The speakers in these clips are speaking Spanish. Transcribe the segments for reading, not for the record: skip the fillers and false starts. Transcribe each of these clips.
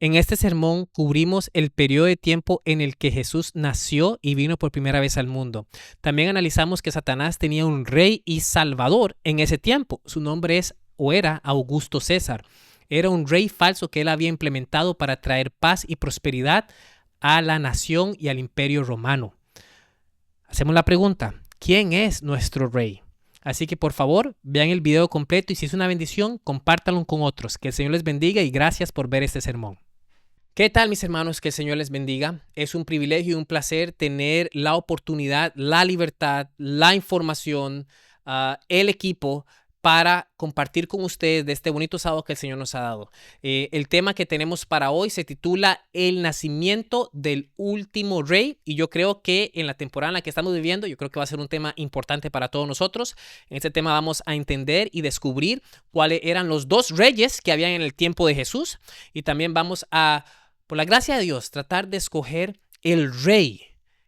En este sermón cubrimos el periodo de tiempo en el que Jesús nació y vino por primera vez al mundo. También analizamos que Satanás tenía un rey y salvador en ese tiempo. Su nombre es o era Augusto César. Era un rey falso que él había implementado para traer paz y prosperidad a la nación y al imperio romano. Hacemos la pregunta, ¿quién es nuestro rey? Así que por favor, vean el video completo y si es una bendición, compártanlo con otros. Que el Señor les bendiga y gracias por ver este sermón. ¿Qué tal, mis hermanos? Que el Señor les bendiga. Es un privilegio y un placer tener la oportunidad, la libertad, la información, el equipo para compartir con ustedes de este bonito sábado que el Señor nos ha dado. El tema que tenemos para hoy se titula El nacimiento del último rey, y yo creo que en la temporada en la que estamos viviendo, yo creo que va a ser un tema importante para todos nosotros. En este tema vamos a entender y descubrir cuáles eran los dos reyes que habían en el tiempo de Jesús, y también vamos a, por la gracia de Dios, tratar de escoger el rey,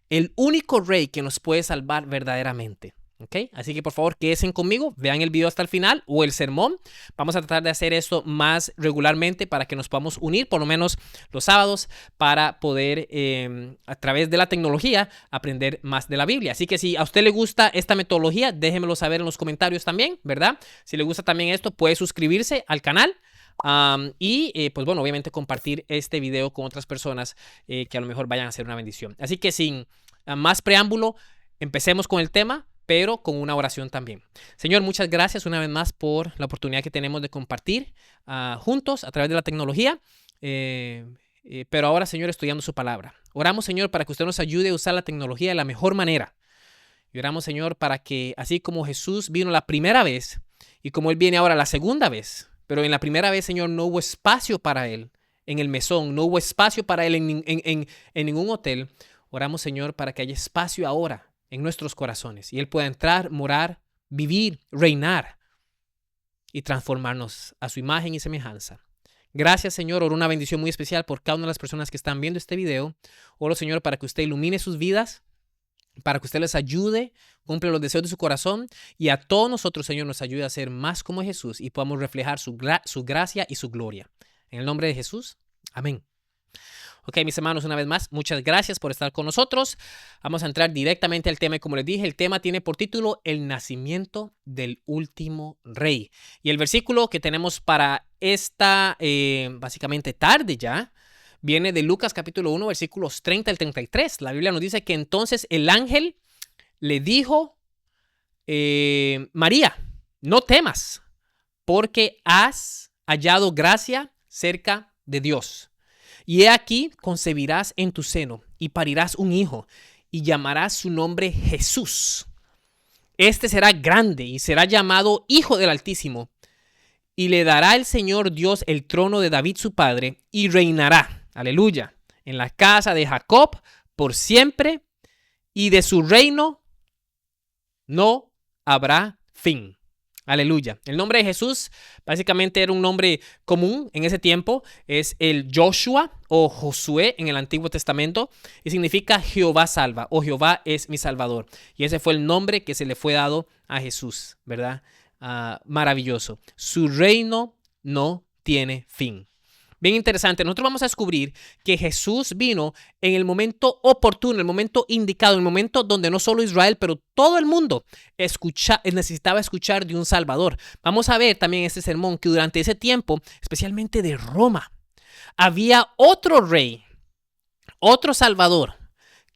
el único rey que nos puede salvar verdaderamente. ¿Okay? Así que por favor quédense conmigo, vean el video hasta el final o el sermón. Vamos a tratar de hacer esto más regularmente para que nos podamos unir por lo menos los sábados para poder a través de la tecnología aprender más de la Biblia. Así que si a usted le gusta esta metodología, déjenmelo saber en los comentarios también, ¿verdad? Si le gusta también esto, puede suscribirse al canal. Pues bueno, obviamente compartir este video con otras personas que a lo mejor vayan a hacer una bendición. Así que sin más preámbulo, empecemos con el tema, pero con una oración también. Señor, muchas gracias una vez más por la oportunidad que tenemos de compartir juntos a través de la tecnología, pero ahora, Señor, estudiando su palabra. Oramos, Señor, para que usted nos ayude a usar la tecnología de la mejor manera. Y oramos, Señor, para que así como Jesús vino la primera vez y como Él viene ahora la segunda vez, pero en la primera vez, Señor, no hubo espacio para Él en el mesón, no hubo espacio para Él en ningún hotel. Oramos, Señor, para que haya espacio ahora en nuestros corazones y Él pueda entrar, morar, vivir, reinar y transformarnos a su imagen y semejanza. Gracias, Señor. Oro una bendición muy especial por cada una de las personas que están viendo este video. Oro, Señor, para que usted ilumine sus vidas, para que usted les ayude, cumple los deseos de su corazón y a todos nosotros, Señor, nos ayude a ser más como Jesús y podamos reflejar su gracia y su gloria. En el nombre de Jesús, amén. Ok, mis hermanos, una vez más, muchas gracias por estar con nosotros. Vamos a entrar directamente al tema y como les dije, el tema tiene por título El nacimiento del último rey. Y el versículo que tenemos para esta, básicamente tarde ya, viene de Lucas capítulo 1, versículos 30 al 33. La Biblia nos dice que entonces el ángel le dijo, María, no temas, porque has hallado gracia cerca de Dios. Y he aquí, concebirás en tu seno y parirás un hijo y llamarás su nombre Jesús. Este será grande y será llamado Hijo del Altísimo. Y le dará el Señor Dios el trono de David su padre y reinará, aleluya, en la casa de Jacob por siempre y de su reino no habrá fin. Aleluya. El nombre de Jesús básicamente era un nombre común en ese tiempo. Es el Joshua o Josué en el Antiguo Testamento y significa Jehová salva o Jehová es mi salvador. Y ese fue el nombre que se le fue dado a Jesús, ¿verdad? Maravilloso. Su reino no tiene fin. Bien interesante, nosotros vamos a descubrir que Jesús vino en el momento oportuno, el momento indicado, el momento donde no solo Israel, pero todo el mundo necesitaba escuchar de un Salvador. Vamos a ver también en este sermón que durante ese tiempo, especialmente de Roma, había otro rey, otro Salvador,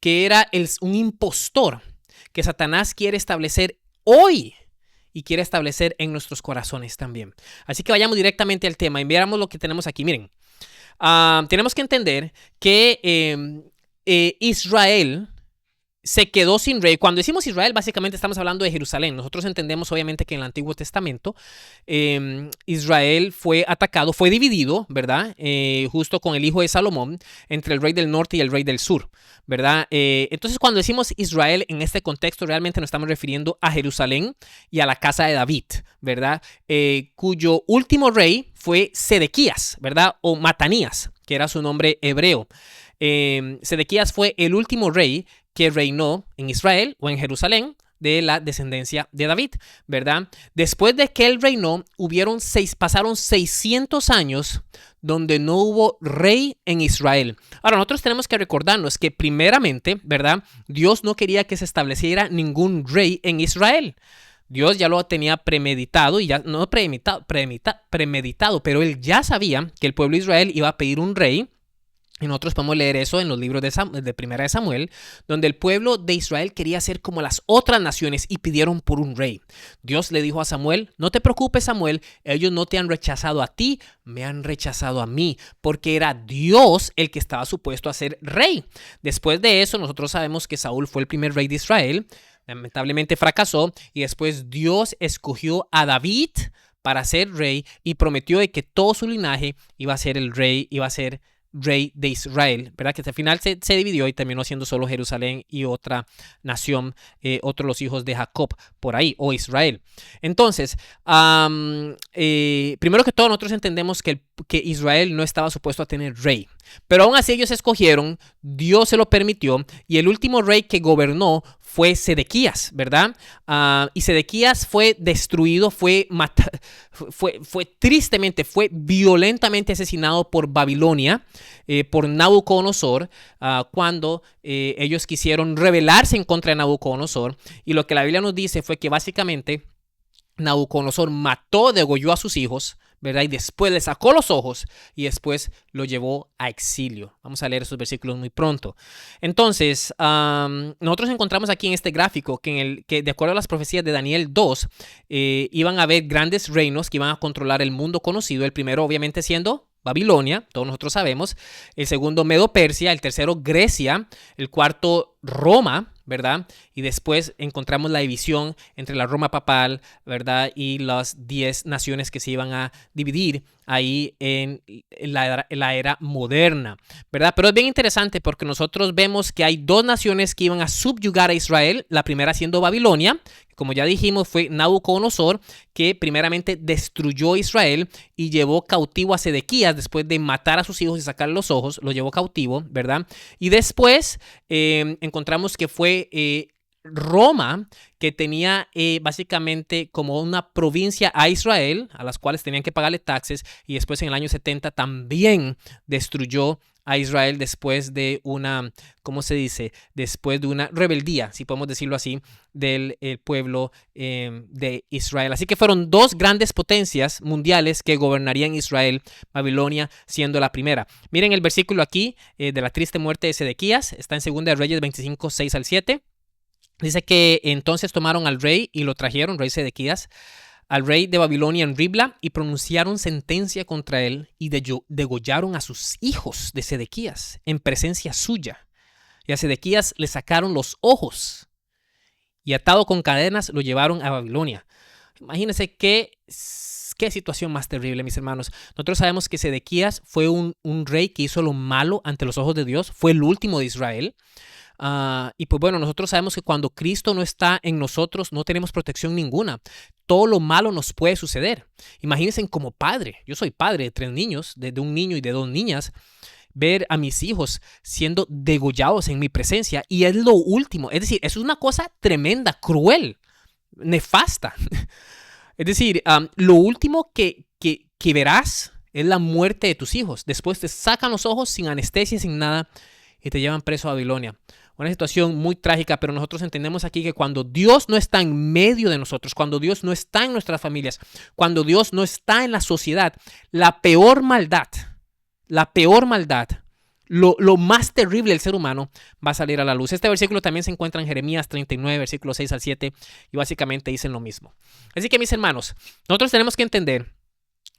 que era un impostor que Satanás quiere establecer hoy. Y quiere establecer en nuestros corazones también. Así que vayamos directamente al tema y veamos lo que tenemos aquí. Miren, tenemos que entender que Israel se quedó sin rey. Cuando decimos Israel, básicamente estamos hablando de Jerusalén. Nosotros entendemos obviamente que en el Antiguo Testamento Israel fue atacado, fue dividido, ¿verdad? Justo con el hijo de Salomón, entre el rey del norte y el rey del sur, ¿verdad? Entonces cuando decimos Israel en este contexto, realmente nos estamos refiriendo a Jerusalén y a la casa de David, ¿verdad? Cuyo último rey fue Sedequías, ¿verdad? O Matanías, que era su nombre hebreo. Sedequías fue el último rey que reinó en Israel o en Jerusalén de la descendencia de David, ¿verdad? Después de que él reinó, pasaron 600 años donde no hubo rey en Israel. Ahora, nosotros tenemos que recordarnos que primeramente, ¿verdad? Dios no quería que se estableciera ningún rey en Israel. Dios ya lo tenía premeditado, y ya no premeditado, pero él ya sabía que el pueblo de Israel iba a pedir un rey. Y nosotros podemos leer eso en los libros de Primera de Samuel, donde el pueblo de Israel quería ser como las otras naciones y pidieron por un rey. Dios le dijo a Samuel: no te preocupes, Samuel, ellos no te han rechazado a ti, me han rechazado a mí, porque era Dios el que estaba supuesto a ser rey. Después de eso, nosotros sabemos que Saúl fue el primer rey de Israel, lamentablemente fracasó, y después Dios escogió a David para ser rey y prometió de que todo su linaje iba a ser el rey, iba a ser rey de Israel, ¿verdad? Que al final se dividió y terminó siendo solo Jerusalén y otra nación, otros los hijos de Jacob por ahí, o Israel. Entonces, primero que todo, nosotros entendemos que Israel no estaba supuesto a tener rey, pero aún así ellos escogieron, Dios se lo permitió, y el último rey que gobernó fue Sedequías, ¿verdad? Y Sedequías fue destruido, fue tristemente, fue violentamente asesinado por Babilonia, por Nabucodonosor, cuando ellos quisieron rebelarse en contra de Nabucodonosor. Y lo que la Biblia nos dice fue que básicamente Nabucodonosor degolló a sus hijos, ¿verdad? Y después le sacó los ojos y después lo llevó a exilio. Vamos a leer esos versículos muy pronto. Entonces, nosotros encontramos aquí en este gráfico que de acuerdo a las profecías de Daniel 2, iban a haber grandes reinos que iban a controlar el mundo conocido. El primero obviamente siendo Babilonia, todos nosotros sabemos. El segundo, Medo-Persia. El tercero, Grecia. El cuarto, Roma, ¿verdad? Y después encontramos la división entre la Roma papal, ¿verdad? Y las 10 naciones que se iban a dividir ahí en la era moderna, ¿verdad? Pero es bien interesante porque nosotros vemos que hay dos naciones que iban a subyugar a Israel. La primera siendo Babilonia, como ya dijimos, fue Nabucodonosor, que primeramente destruyó Israel y llevó cautivo a Sedequías después de matar a sus hijos y sacarle los ojos, lo llevó cautivo, ¿verdad? Y después encontramos que fue Roma, que tenía básicamente como una provincia a Israel, a las cuales tenían que pagarle taxes, y después en el año 70 también destruyó a Israel después de una, ¿cómo se dice? Después de una rebeldía, si podemos decirlo así, del pueblo de Israel. Así que fueron dos grandes potencias mundiales que gobernarían Israel, Babilonia siendo la primera. Miren el versículo aquí de la triste muerte de Sedequías, está en 2 de Reyes 25, 6 al 7. Dice que entonces tomaron al rey y lo trajeron, rey Sedequías, al rey de Babilonia en Ribla, y pronunciaron sentencia contra él y degollaron a sus hijos de Sedequías en presencia suya. Y a Sedequías le sacaron los ojos y atado con cadenas lo llevaron a Babilonia. Imagínense qué situación más terrible, mis hermanos. Nosotros sabemos que Sedequías fue un rey que hizo lo malo ante los ojos de Dios, fue el último de Israel. Y pues bueno, nosotros sabemos que cuando Cristo no está en nosotros, no tenemos protección ninguna. Todo lo malo nos puede suceder. Imagínense como padre. Yo soy padre de 3 niños, de un niño y de 2 niñas. Ver a mis hijos siendo degollados en mi presencia, y es lo último. Es decir, es una cosa tremenda, cruel, nefasta. Es decir, lo último que verás es la muerte de tus hijos. Después te sacan los ojos sin anestesia, sin nada, y te llevan preso a Babilonia. Una situación muy trágica, pero nosotros entendemos aquí que cuando Dios no está en medio de nosotros, cuando Dios no está en nuestras familias, cuando Dios no está en la sociedad, la peor maldad, lo más terrible del ser humano va a salir a la luz. Este versículo también se encuentra en Jeremías 39, versículos 6 al 7, y básicamente dicen lo mismo. Así que, mis hermanos, nosotros tenemos que entender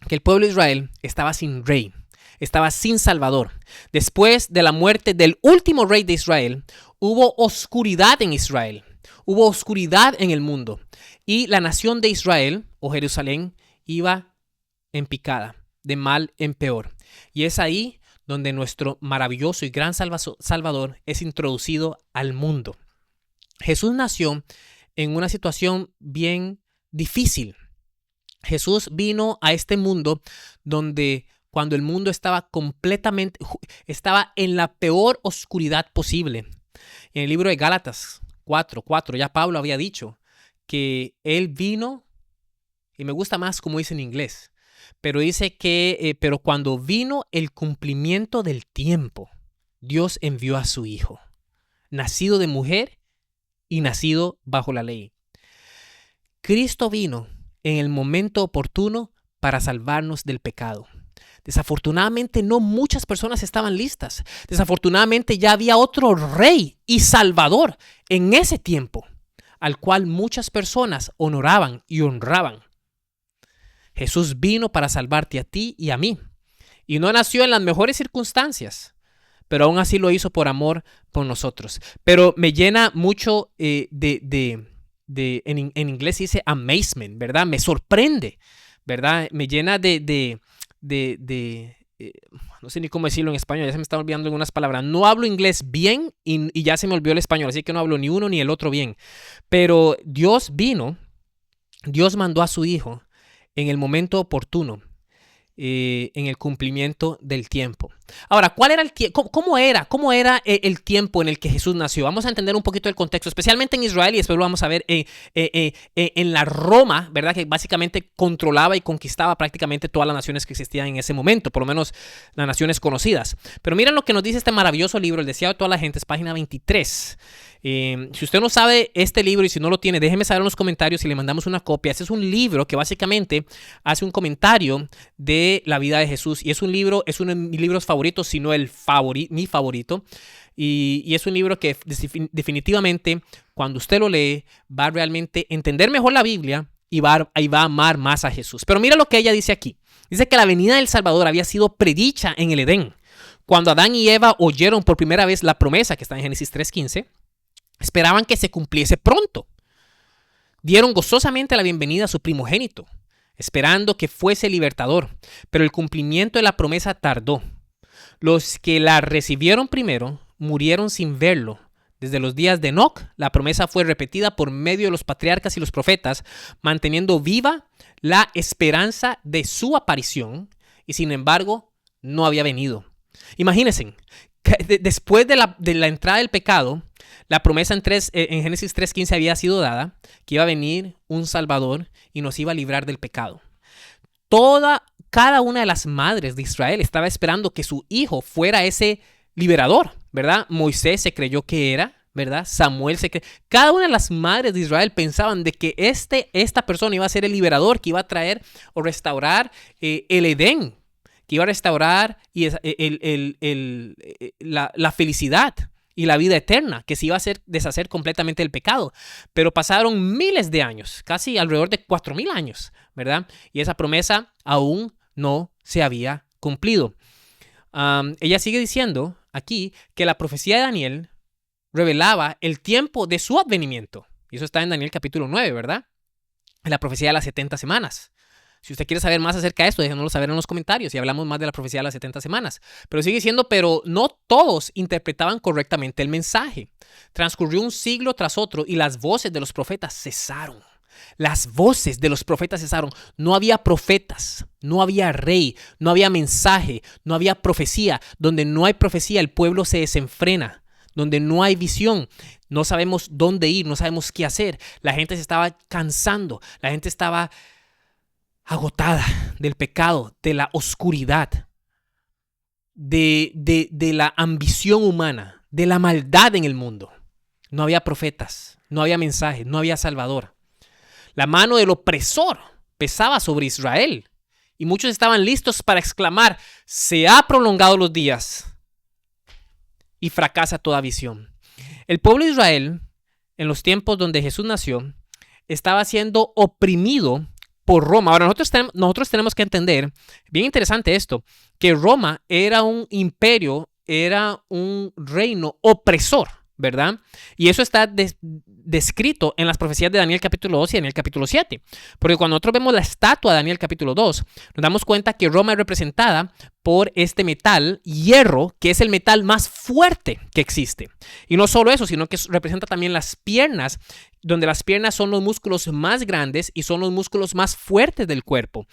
que el pueblo de Israel estaba sin rey, estaba sin Salvador. Después de la muerte del último rey de Israel, hubo oscuridad en Israel, hubo oscuridad en el mundo, y la nación de Israel, o Jerusalén, iba en picada, de mal en peor. Y es ahí donde nuestro maravilloso y gran Salvador es introducido al mundo. Jesús nació en una situación bien difícil. Jesús vino a este mundo donde cuando el mundo estaba en la peor oscuridad posible. En el libro de Gálatas 4:4, ya Pablo había dicho que él vino, y me gusta más como dice en inglés, pero dice que, pero cuando vino el cumplimiento del tiempo, Dios envió a su Hijo, nacido de mujer y nacido bajo la ley. Cristo vino en el momento oportuno para salvarnos del pecado. Desafortunadamente no muchas personas estaban listas. Desafortunadamente ya había otro rey y salvador en ese tiempo, al cual muchas personas honoraban y honraban. Jesús vino para salvarte a ti y a mí. Y no nació en las mejores circunstancias, pero aún así lo hizo por amor por nosotros. Pero me llena mucho en inglés dice amazement, ¿verdad? Me sorprende, ¿verdad? Me llena no sé ni cómo decirlo en español, ya se me están olvidando algunas palabras. No hablo inglés bien y ya se me olvidó el español, así que no hablo ni uno ni el otro bien. Pero Dios mandó a su Hijo en el momento oportuno, en el cumplimiento del tiempo. Ahora, ¿cuál era el tiempo? ¿Cómo era el tiempo en el que Jesús nació? Vamos a entender un poquito el contexto, especialmente en Israel, y después lo vamos a ver en la Roma, ¿verdad? Que básicamente controlaba y conquistaba prácticamente todas las naciones que existían en ese momento, por lo menos las naciones conocidas. Pero miren lo que nos dice este maravilloso libro, El deseado de toda la gente, es página 23. Si usted no sabe este libro y si no lo tiene, déjeme saber en los comentarios si le mandamos una copia. Este es un libro que básicamente hace un comentario de la vida de Jesús, y es un libro, es uno de mis libros favoritos, si no mi favorito, y es un libro que definitivamente cuando usted lo lee va a realmente entender mejor la Biblia y va a amar más a Jesús. Pero mira lo que ella dice aquí. Dice que la venida del Salvador había sido predicha en el Edén. Cuando Adán y Eva oyeron por primera vez la promesa que está en Génesis 3:15, esperaban que se cumpliese pronto. Dieron gozosamente la bienvenida a su primogénito, esperando que fuese libertador, pero el cumplimiento de la promesa tardó. Los que la recibieron primero murieron sin verlo. Desde los días de Enoc, la promesa fue repetida por medio de los patriarcas y los profetas, manteniendo viva la esperanza de su aparición, y sin embargo, no había venido. Imagínense, después de la entrada del pecado, la promesa en Génesis 3:15 había sido dada, que iba a venir un Salvador y nos iba a librar del pecado. Cada una de las madres de Israel estaba esperando que su hijo fuera ese liberador, ¿verdad? Moisés se creyó que era, ¿verdad? Samuel cada una de las madres de Israel pensaban de que esta persona iba a ser el liberador, que iba a traer o restaurar el Edén, que iba a restaurar la felicidad y la vida eterna, que se iba a deshacer completamente del pecado. Pero pasaron miles de años, casi alrededor de 4,000 años, ¿verdad? Y esa promesa aún no se había cumplido. Ella sigue diciendo aquí que la profecía de Daniel revelaba el tiempo de su advenimiento. Y eso está en Daniel capítulo 9, ¿verdad? En la profecía de las 70 semanas. Si usted quiere saber más acerca de esto, déjenoslo saber en los comentarios y hablamos más de la profecía de las 70 semanas. Pero sigue diciendo, pero no todos interpretaban correctamente el mensaje. Transcurrió un siglo tras otro y las voces de los profetas cesaron. Las voces de los profetas cesaron. No había profetas, no había rey, no había mensaje, no había profecía. Donde no hay profecía, el pueblo se desenfrena. Donde no hay visión, no sabemos dónde ir, no sabemos qué hacer. La gente se estaba cansando, la gente estaba agotada del pecado, de la oscuridad, de la ambición humana, de la maldad en el mundo. No había profetas, no había mensaje, no había salvador. La mano del opresor pesaba sobre Israel y muchos estaban listos para exclamar: se ha prolongado los días y fracasa toda visión. El pueblo de Israel, en los tiempos donde Jesús nació, estaba siendo oprimido por Roma. Ahora, nosotros tenemos que entender, bien interesante esto, que Roma era un imperio, era un reino opresor, ¿verdad? Y eso está descrito en las profecías de Daniel capítulo 2 y Daniel capítulo 7. Porque cuando nosotros vemos la estatua de Daniel capítulo 2, nos damos cuenta que Roma es representada por este metal, hierro, que es el metal más fuerte que existe. Y no solo eso, sino que representa también las piernas, donde las piernas son los músculos más grandes y son los músculos más fuertes del cuerpo.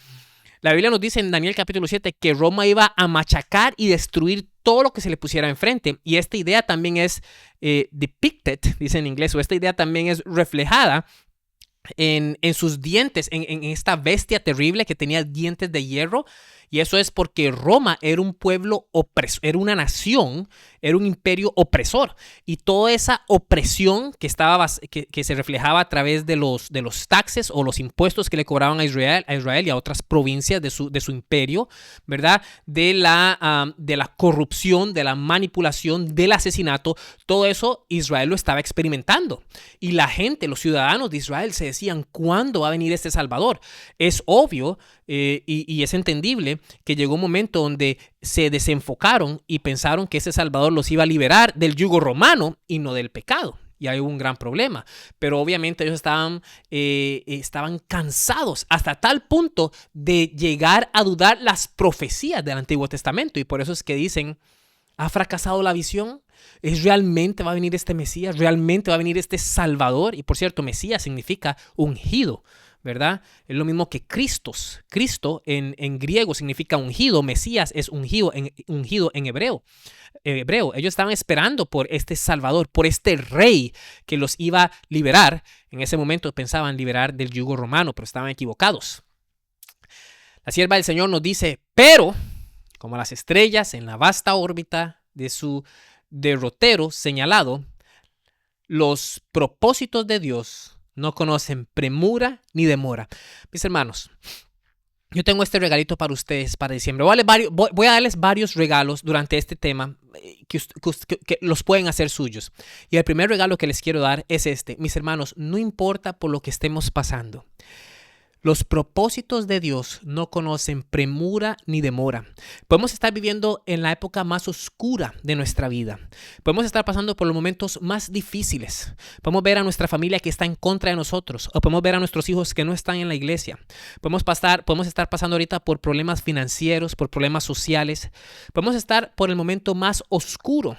La Biblia nos dice en Daniel capítulo 7 que Roma iba a machacar y destruir todo lo que se le pusiera enfrente. Y esta idea también es depicted, dice en inglés, o esta idea también es reflejada en sus dientes, en esta bestia terrible que tenía dientes de hierro. Y eso es porque Roma era un pueblo opresor, era una nación, era un imperio opresor. Y toda esa opresión que se reflejaba a través de los taxes o los impuestos que le cobraban a Israel y a otras provincias de su imperio, ¿verdad? De la corrupción, de la manipulación, del asesinato, todo eso Israel lo estaba experimentando. Y la gente, los ciudadanos de Israel se decían, ¿cuándo va a venir este Salvador? Es obvio y es entendible que llegó un momento donde se desenfocaron y pensaron que ese Salvador los iba a liberar del yugo romano y no del pecado. Y hay un gran problema. Pero obviamente ellos estaban cansados hasta tal punto de llegar a dudar las profecías del Antiguo Testamento. Y por eso es que dicen, ¿ha fracasado la visión? ¿Realmente va a venir este Mesías? ¿Realmente va a venir este Salvador? Y por cierto, Mesías significa ungido, ¿verdad? Es lo mismo que Cristos. Cristo en griego significa ungido. Mesías es ungido en hebreo. Ellos estaban esperando por este Salvador, por este rey que los iba a liberar. En ese momento pensaban liberar del yugo romano, pero estaban equivocados. La sierva del Señor nos dice, pero como las estrellas en la vasta órbita de su derrotero señalado, los propósitos de Dios no conocen premura ni demora. Mis hermanos, yo tengo este regalito para ustedes para diciembre. Voy a darles varios regalos durante este tema que los pueden hacer suyos. Y el primer regalo que les quiero dar es este. Mis hermanos, no importa por lo que estemos pasando. Los propósitos de Dios no conocen premura ni demora. Podemos estar viviendo en la época más oscura de nuestra vida. Podemos estar pasando por los momentos más difíciles. Podemos ver a nuestra familia que está en contra de nosotros. O podemos ver a nuestros hijos que no están en la iglesia. Podemos estar pasando ahorita por problemas financieros, por problemas sociales. Podemos estar por el momento más oscuro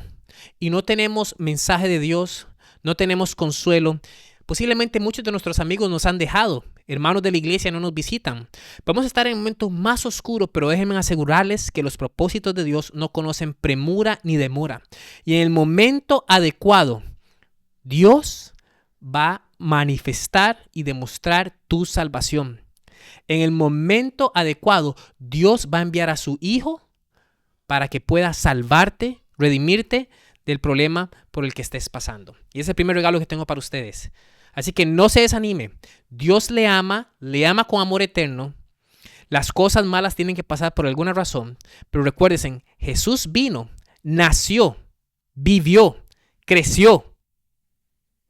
y no tenemos mensaje de Dios, no tenemos consuelo. Posiblemente muchos de nuestros amigos nos han dejado. Hermanos de la iglesia no nos visitan. Podemos estar en un momento más oscuro, pero déjenme asegurarles que los propósitos de Dios no conocen premura ni demora. Y en el momento adecuado, Dios va a manifestar y demostrar tu salvación. En el momento adecuado, Dios va a enviar a su Hijo para que pueda salvarte, redimirte del problema por el que estés pasando. Y ese es el primer regalo que tengo para ustedes. Así que no se desanime. Dios le ama con amor eterno. Las cosas malas tienen que pasar por alguna razón. Pero recuérdense, Jesús vino, nació, vivió, creció,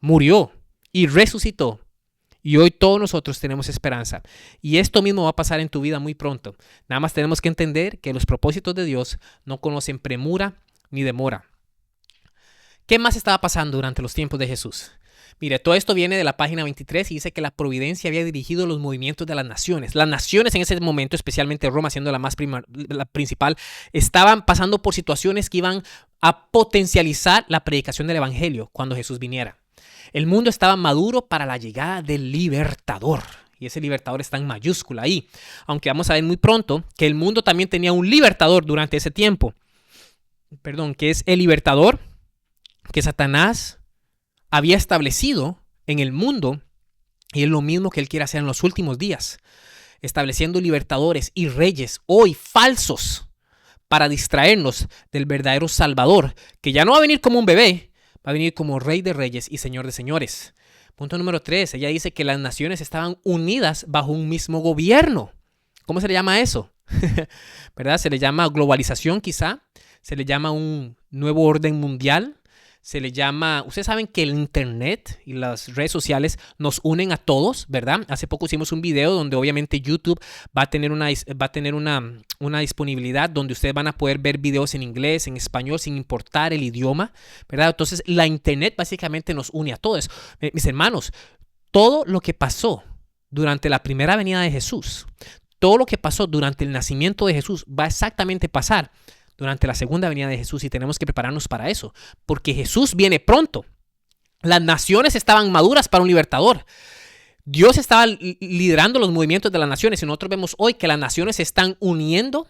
murió y resucitó. Y hoy todos nosotros tenemos esperanza. Y esto mismo va a pasar en tu vida muy pronto. Nada más tenemos que entender que los propósitos de Dios no conocen premura ni demora. ¿Qué más estaba pasando durante los tiempos de Jesús? Mire, todo esto viene de la página 23 y dice que la providencia había dirigido los movimientos de las naciones. Las naciones en ese momento, especialmente Roma siendo la principal, estaban pasando por situaciones que iban a potencializar la predicación del evangelio cuando Jesús viniera. El mundo estaba maduro para la llegada del libertador. Y ese libertador está en mayúscula ahí. Aunque vamos a ver muy pronto que el mundo también tenía un libertador durante ese tiempo. Que es el libertador que Satanás había establecido en el mundo, y es lo mismo que él quiere hacer en los últimos días, estableciendo libertadores y reyes hoy falsos para distraernos del verdadero Salvador, que ya no va a venir como un bebé, va a venir como Rey de Reyes y Señor de Señores. Punto número 3, ella dice que las naciones estaban unidas bajo un mismo gobierno. ¿Cómo se le llama eso? ¿Verdad? Se le llama globalización quizá, se le llama un nuevo orden mundial. Se le llama, ustedes saben que el internet y las redes sociales nos unen a todos, ¿verdad? Hace poco hicimos un video donde obviamente YouTube va a tener una disponibilidad donde ustedes van a poder ver videos en inglés, en español, sin importar el idioma, ¿verdad? Entonces la internet básicamente nos une a todos. Mis hermanos, todo lo que pasó durante la primera venida de Jesús, todo lo que pasó durante el nacimiento de Jesús va a exactamente pasar durante la segunda venida de Jesús, y tenemos que prepararnos para eso, porque Jesús viene pronto. Las naciones estaban maduras para un libertador. Dios estaba liderando los movimientos de las naciones y nosotros vemos hoy que las naciones se están uniendo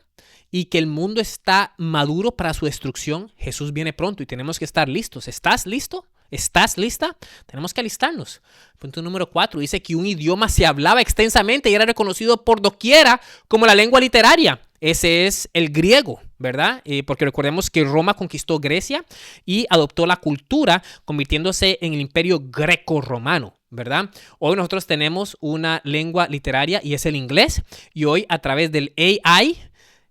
y que el mundo está maduro para su destrucción. Jesús viene pronto y tenemos que estar listos. ¿Estás listo? ¿Estás lista? Tenemos que alistarnos. Punto número 4. Dice que un idioma se hablaba extensamente y era reconocido por doquiera como la lengua literaria. Ese es el griego, ¿verdad? Porque recordemos que Roma conquistó Grecia y adoptó la cultura, convirtiéndose en el imperio greco-romano, ¿verdad? Hoy nosotros tenemos una lengua literaria y es el inglés. Y hoy a través del AI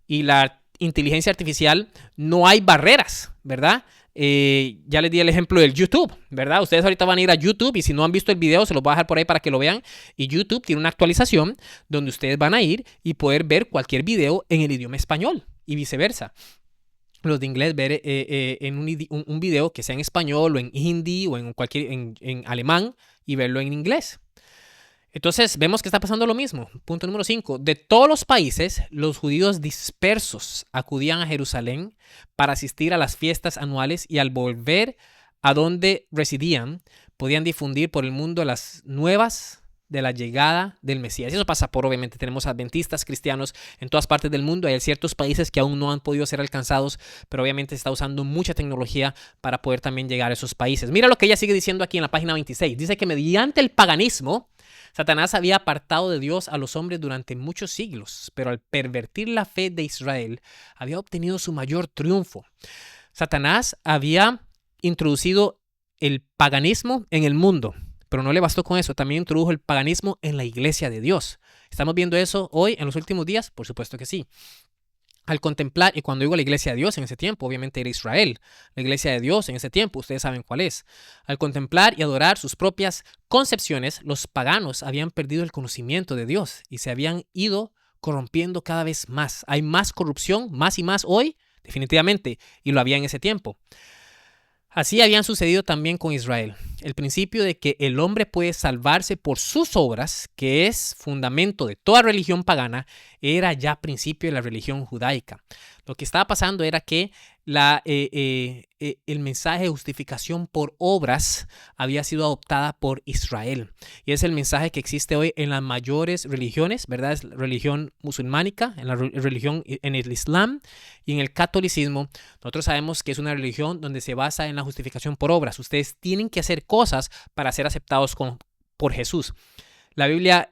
y la inteligencia artificial no hay barreras, ¿verdad? Ya les di el ejemplo del YouTube, ¿verdad? Ustedes ahorita van a ir a YouTube y si no han visto el video se los voy a dejar por ahí para que lo vean. Y YouTube tiene una actualización donde ustedes van a ir y poder ver cualquier video en el idioma español y viceversa. Los de inglés ver en un video que sea en español o en hindi o en alemán y verlo en inglés. Entonces, vemos que está pasando lo mismo. Punto número 5. De todos los países, los judíos dispersos acudían a Jerusalén para asistir a las fiestas anuales y al volver a donde residían, podían difundir por el mundo las nuevas de la llegada del Mesías. Y eso pasa por, obviamente, tenemos adventistas cristianos en todas partes del mundo. Hay ciertos países que aún no han podido ser alcanzados, pero obviamente se está usando mucha tecnología para poder también llegar a esos países. Mira lo que ella sigue diciendo aquí en la página 26. Dice que mediante el paganismo, Satanás había apartado de Dios a los hombres durante muchos siglos, pero al pervertir la fe de Israel, había obtenido su mayor triunfo. Satanás había introducido el paganismo en el mundo, pero no le bastó con eso, también introdujo el paganismo en la iglesia de Dios. ¿Estamos viendo eso hoy, en los últimos días? Por supuesto que sí. Al contemplar, y cuando digo la iglesia de Dios en ese tiempo, obviamente era Israel. La iglesia de Dios en ese tiempo, ustedes saben cuál es. Al contemplar y adorar sus propias concepciones, los paganos habían perdido el conocimiento de Dios y se habían ido corrompiendo cada vez más. Hay más corrupción, más y más hoy, definitivamente, y lo había en ese tiempo. Así habían sucedido también con Israel. El principio de que el hombre puede salvarse por sus obras, que es fundamento de toda religión pagana, era ya principio de la religión judaica. Lo que estaba pasando era que el mensaje de justificación por obras había sido adoptada por Israel. Y es el mensaje que existe hoy en las mayores religiones, ¿verdad? Es la religión musulmánica, en la religión en el Islam y en el catolicismo. Nosotros sabemos que es una religión donde se basa en la justificación por obras. Ustedes tienen que hacer cosas para ser aceptados por Jesús. La Biblia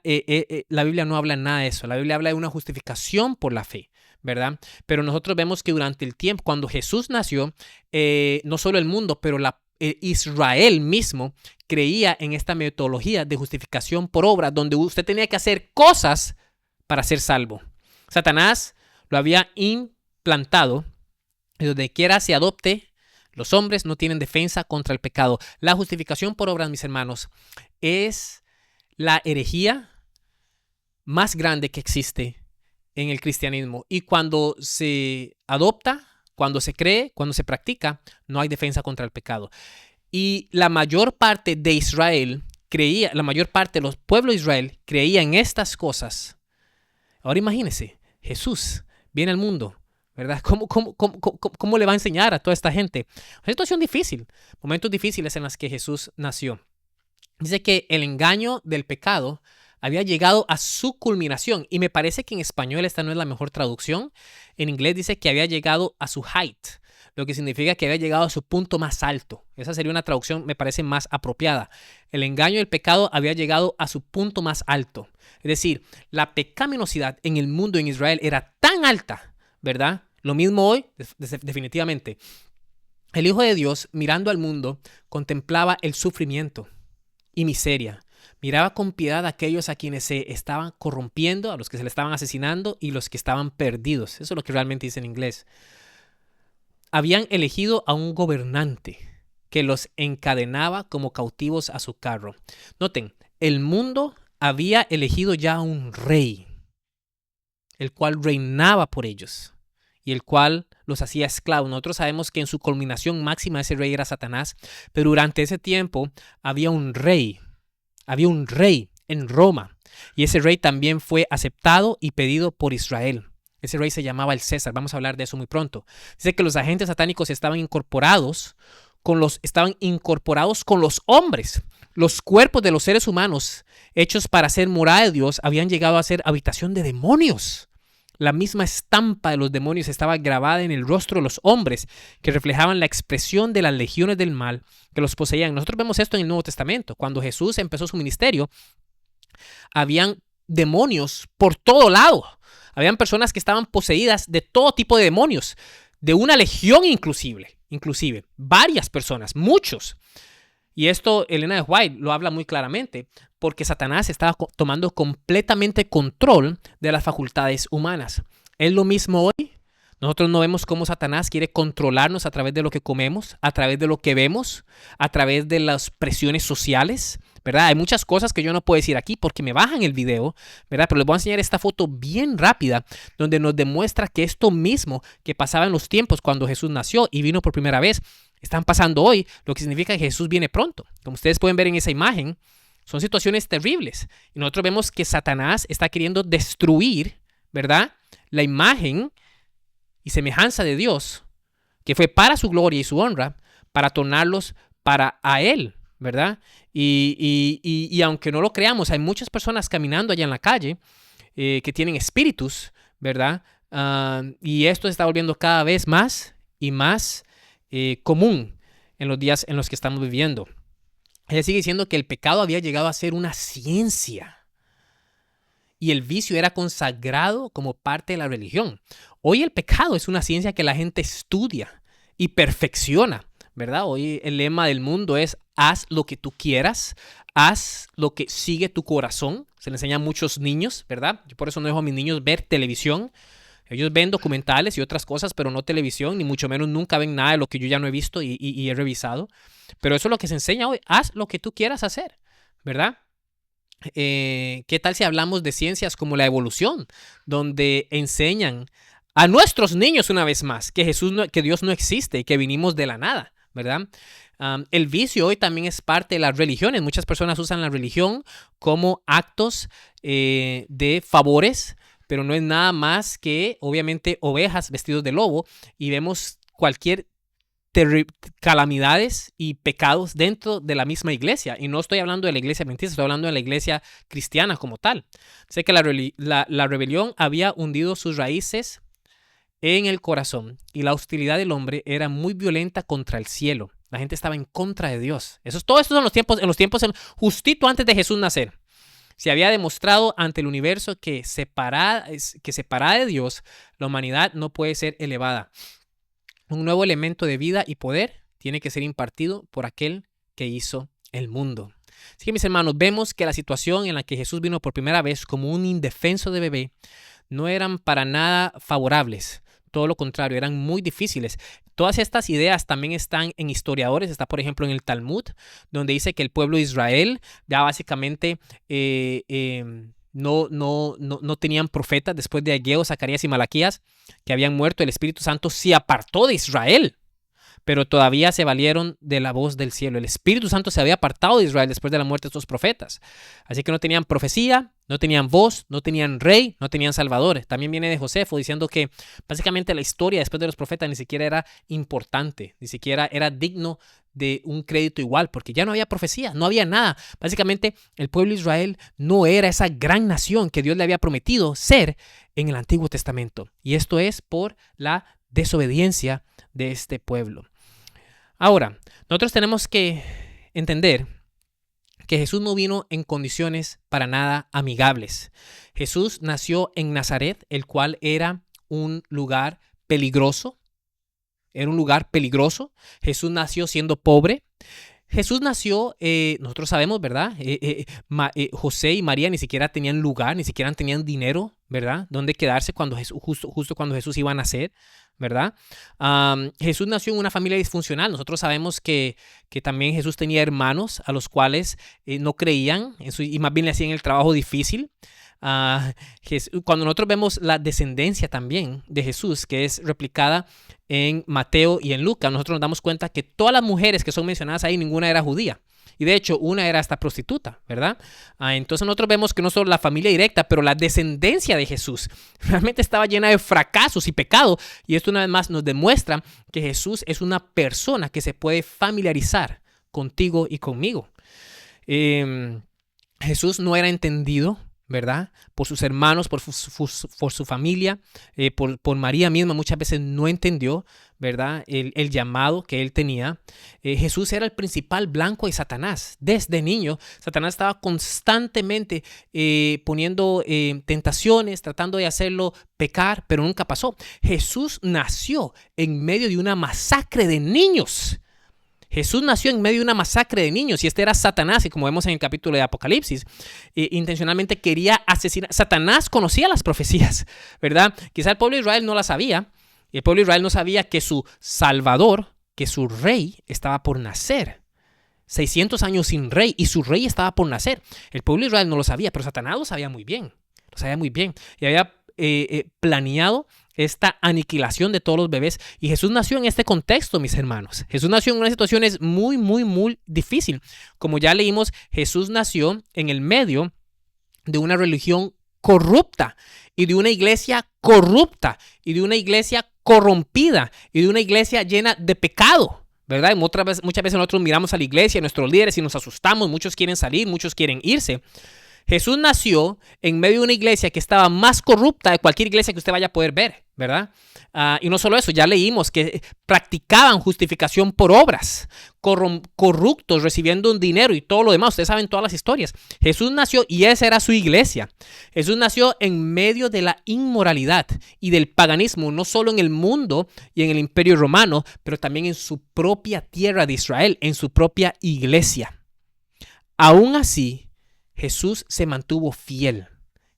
no habla nada de eso. La Biblia habla de una justificación por la fe, ¿verdad? Pero nosotros vemos que durante el tiempo, cuando Jesús nació, no solo el mundo, pero Israel mismo creía en esta metodología de justificación por obra, donde usted tenía que hacer cosas para ser salvo. Satanás lo había implantado y donde quiera se adopte, los hombres no tienen defensa contra el pecado. La justificación por obras, mis hermanos, es la herejía más grande que existe en el cristianismo. Y cuando se adopta, cuando se cree, cuando se practica, no hay defensa contra el pecado. Y la mayor parte de Israel creía, la mayor parte de los pueblos de Israel creía en estas cosas. Ahora imagínense, Jesús viene al mundo, ¿verdad? ¿Cómo le va a enseñar a toda esta gente? Una situación difícil, momentos difíciles en los que Jesús nació. Dice que el engaño del pecado había llegado a su culminación. Y me parece que en español esta no es la mejor traducción. En inglés dice que había llegado a su height, lo que significa que había llegado a su punto más alto. Esa sería una traducción, me parece, más apropiada. El engaño del pecado había llegado a su punto más alto. Es decir, la pecaminosidad en el mundo, en Israel, era tan alta, ¿verdad? Lo mismo hoy, definitivamente. El Hijo de Dios, mirando al mundo, contemplaba el sufrimiento y miseria. Miraba con piedad a aquellos a quienes se estaban corrompiendo, a los que se le estaban asesinando y los que estaban perdidos. Eso es lo que realmente dice en inglés. Habían elegido a un gobernante que los encadenaba como cautivos a su carro. Noten, el mundo había elegido ya a un rey, el cual reinaba por ellos y el cual los hacía esclavos. Nosotros sabemos que en su culminación máxima ese rey era Satanás, pero durante ese tiempo había un rey en Roma y ese rey también fue aceptado y pedido por Israel. Ese rey se llamaba el César. Vamos a hablar de eso muy pronto. Dice que los agentes satánicos estaban incorporados con los hombres. Los cuerpos de los seres humanos hechos para ser morada de Dios habían llegado a ser habitación de demonios. La misma estampa de los demonios estaba grabada en el rostro de los hombres, que reflejaban la expresión de las legiones del mal que los poseían. Nosotros vemos esto en el Nuevo Testamento. Cuando Jesús empezó su ministerio, habían demonios por todo lado. Habían personas que estaban poseídas de todo tipo de demonios, de una legión inclusive varias personas, muchos. Y esto Elena de White lo habla muy claramente, porque Satanás estaba tomando completamente control de las facultades humanas. Es lo mismo hoy. Nosotros no vemos cómo Satanás quiere controlarnos a través de lo que comemos, a través de lo que vemos, a través de las presiones sociales, ¿verdad? Hay muchas cosas que yo no puedo decir aquí porque me bajan el video, ¿verdad? Pero les voy a enseñar esta foto bien rápida donde nos demuestra que esto mismo que pasaba en los tiempos cuando Jesús nació y vino por primera vez, están pasando hoy, lo que significa que Jesús viene pronto. Como ustedes pueden ver en esa imagen, son situaciones terribles. Y nosotros vemos que Satanás está queriendo destruir, ¿verdad?, la imagen y semejanza de Dios, que fue para su gloria y su honra, para tornarlos para a Él, ¿verdad? Y aunque no lo creamos, hay muchas personas caminando allá en la calle que tienen espíritus, ¿verdad? Y esto se está volviendo cada vez más y más común en los días en los que estamos viviendo. Ella sigue diciendo que el pecado había llegado a ser una ciencia y el vicio era consagrado como parte de la religión. Hoy el pecado es una ciencia que la gente estudia y perfecciona, ¿verdad? Hoy el lema del mundo es haz lo que tú quieras, haz lo que sigue tu corazón. Se le enseña a muchos niños, ¿verdad? Yo por eso no dejo a mis niños ver televisión. Ellos ven documentales y otras cosas, pero no televisión, ni mucho menos nunca ven nada de lo que yo ya no he visto y he revisado. Pero eso es lo que se enseña hoy. Haz lo que tú quieras hacer, ¿verdad? ¿Qué tal si hablamos de ciencias como la evolución, donde enseñan a nuestros niños una vez más que que Dios no existe y que vinimos de la nada, ¿verdad? El vicio hoy también es parte de las religiones. Muchas personas usan la religión como actos de favores, pero no es nada más que, obviamente, ovejas vestidos de lobo, y vemos cualquier calamidades y pecados dentro de la misma iglesia. Y no estoy hablando de la iglesia adventista, estoy hablando de la iglesia cristiana como tal. Sé que la rebelión había hundido sus raíces en el corazón y la hostilidad del hombre era muy violenta contra el cielo. La gente estaba en contra de Dios. Todo esto son en los tiempos justito antes de Jesús nacer. Se había demostrado ante el universo que separada de Dios, la humanidad no puede ser elevada. Un nuevo elemento de vida y poder tiene que ser impartido por aquel que hizo el mundo. Así que, mis hermanos, vemos que la situación en la que Jesús vino por primera vez como un indefenso de bebé no eran para nada favorables. Todo lo contrario, eran muy difíciles. Todas estas ideas también están en historiadores. Está, por ejemplo, en el Talmud, donde dice que el pueblo de Israel ya básicamente no tenían profetas después de Ageo, Zacarías y Malaquías, que habían muerto. El Espíritu Santo se apartó de Israel, pero todavía se valieron de la voz del cielo. El Espíritu Santo se había apartado de Israel después de la muerte de estos profetas. Así que no tenían profecía, no tenían voz, no tenían rey, no tenían salvador. También viene de Josefo diciendo que básicamente la historia después de los profetas ni siquiera era importante, ni siquiera era digno de un crédito igual, porque ya no había profecía, no había nada. Básicamente el pueblo de Israel no era esa gran nación que Dios le había prometido ser en el Antiguo Testamento. Y esto es por la desobediencia de este pueblo. Ahora, nosotros tenemos que entender que Jesús no vino en condiciones para nada amigables. Jesús nació en Nazaret, el cual era un lugar peligroso. Era un lugar peligroso. Jesús nació siendo pobre. Jesús nació, nosotros sabemos, ¿verdad? José y María ni siquiera tenían lugar, ni siquiera tenían dinero, ¿verdad? Dónde quedarse justo cuando Jesús iba a nacer, ¿verdad? Jesús nació en una familia disfuncional. Nosotros sabemos que también Jesús tenía hermanos a los cuales no creían y más bien le hacían el trabajo difícil. Cuando nosotros vemos la descendencia también de Jesús, que es replicada en Mateo y en Lucas, nosotros nos damos cuenta que todas las mujeres que son mencionadas ahí, ninguna era judía. Y de hecho, una era hasta prostituta, ¿verdad? Entonces nosotros vemos que no solo la familia directa, pero la descendencia de Jesús realmente estaba llena de fracasos y pecado. Y esto una vez más nos demuestra que Jesús es una persona que se puede familiarizar contigo y conmigo. Eh, Jesús no era entendido, ¿verdad? Por sus hermanos, por su familia, por María misma, muchas veces no entendió, ¿verdad? El llamado que él tenía. Jesús era el principal blanco de Satanás. Desde niño, Satanás estaba constantemente poniendo tentaciones, tratando de hacerlo pecar, pero nunca pasó. Jesús nació en medio de una masacre de niños. Jesús nació en medio de una masacre de niños y este era Satanás, y como vemos en el capítulo de Apocalipsis, intencionalmente quería asesinar. Satanás conocía las profecías, ¿verdad? Quizá el pueblo de Israel no las sabía. El pueblo de Israel no sabía que su Salvador, que su rey, estaba por nacer. 600 años sin rey y su rey estaba por nacer. El pueblo de Israel no lo sabía, pero Satanás lo sabía muy bien. Lo sabía muy bien y había planeado esta aniquilación de todos los bebés. Y Jesús nació en este contexto, mis hermanos. Jesús nació en unas situaciones muy, muy, muy difíciles. Como ya leímos, Jesús nació en el medio de una religión corrupta y de una iglesia corrupta y de una iglesia corrompida y de una iglesia llena de pecado, ¿verdad? Muchas veces nosotros miramos a la iglesia, a nuestros líderes y nos asustamos. Muchos quieren salir, muchos quieren irse. Jesús nació en medio de una iglesia que estaba más corrupta de cualquier iglesia que usted vaya a poder ver, ¿verdad? Y no solo eso, ya leímos que practicaban justificación por obras, corruptos, recibiendo un dinero y todo lo demás. Ustedes saben todas las historias. Jesús nació y esa era su iglesia. Jesús nació en medio de la inmoralidad y del paganismo, no solo en el mundo y en el Imperio Romano, pero también en su propia tierra de Israel, en su propia iglesia. Aún así, Jesús se mantuvo fiel.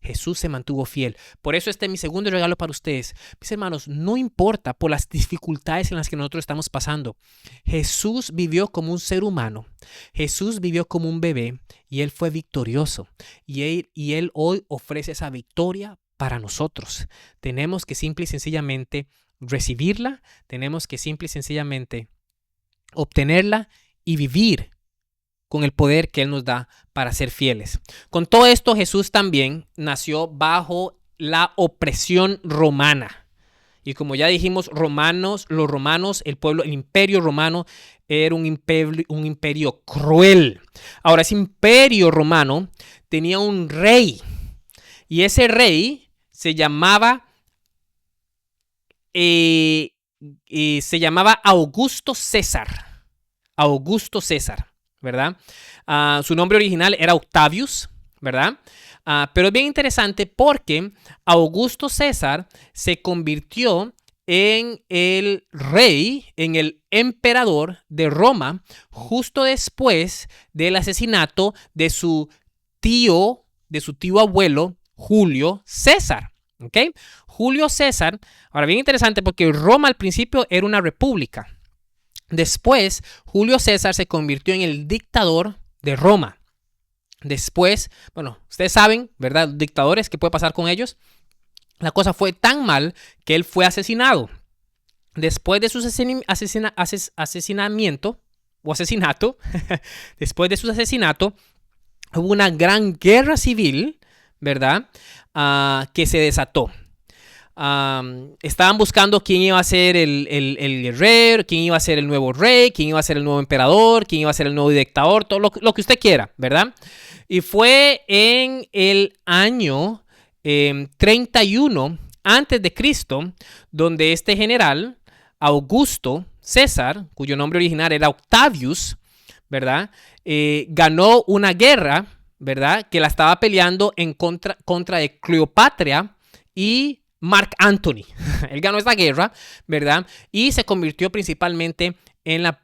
Jesús se mantuvo fiel. Por eso este es mi segundo regalo para ustedes. Mis hermanos, no importa por las dificultades en las que nosotros estamos pasando. Jesús vivió como un ser humano. Jesús vivió como un bebé y Él fue victorioso. Y él hoy ofrece esa victoria para nosotros. Tenemos que simple y sencillamente recibirla. Tenemos que simple y sencillamente obtenerla y vivir con el poder que Él nos da para ser fieles. Con todo esto, Jesús también nació bajo la opresión romana. Y como ya dijimos, los romanos, el imperio romano era un imperio cruel. Ahora, ese imperio romano tenía un rey. Y ese rey se llamaba Augusto César. Augusto César, ¿verdad? Su nombre original era Octavius, ¿verdad? Pero es bien interesante porque Augusto César se convirtió en el rey, en el emperador de Roma, justo después del asesinato de su tío abuelo, Julio César. ¿Ok? Julio César, ahora bien interesante porque Roma al principio era una república. Después, Julio César se convirtió en el dictador de Roma. Después, bueno, ustedes saben, ¿verdad? Dictadores, ¿qué puede pasar con ellos? La cosa fue tan mal que él fue asesinado. Después de su asesinato, después de su asesinato, hubo una gran guerra civil, ¿verdad? Que se desató. Estaban buscando quién iba a ser el guerrero, quién iba a ser el nuevo rey, quién iba a ser el nuevo emperador, quién iba a ser el nuevo dictador, todo lo que usted quiera, ¿verdad? Y fue en el año 31 antes de Cristo, donde este general, Augusto César, cuyo nombre original era Octavius, ¿verdad? Ganó una guerra, ¿verdad? Que la estaba peleando en contra de Cleopatra y Marc Antony. Él ganó esta guerra, ¿verdad? Y se convirtió principalmente en la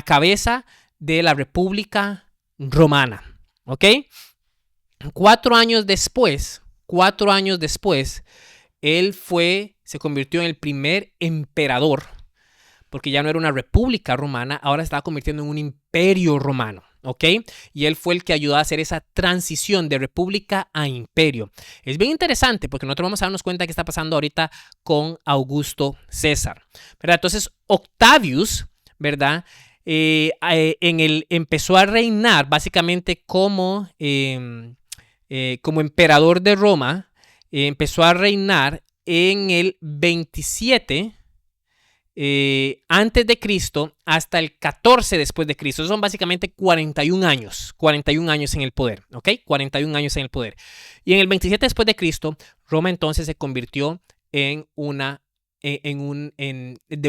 cabeza de la República Romana. ¿Ok? 4 años después, él se convirtió en el primer emperador, porque ya no era una república romana, ahora se estaba convirtiendo en un imperio romano. ¿Ok? Y él fue el que ayudó a hacer esa transición de república a imperio. Es bien interesante porque nosotros vamos a darnos cuenta de qué está pasando ahorita con Augusto César, ¿verdad? Entonces, Octavius, ¿verdad? Empezó a reinar básicamente como emperador de Roma. Empezó a reinar en el 27 antes de Cristo hasta el 14 después de Cristo. Son básicamente 41 años en el poder, ¿ok? 41 años en el poder. Y en el 27 después de Cristo, Roma entonces se convirtió de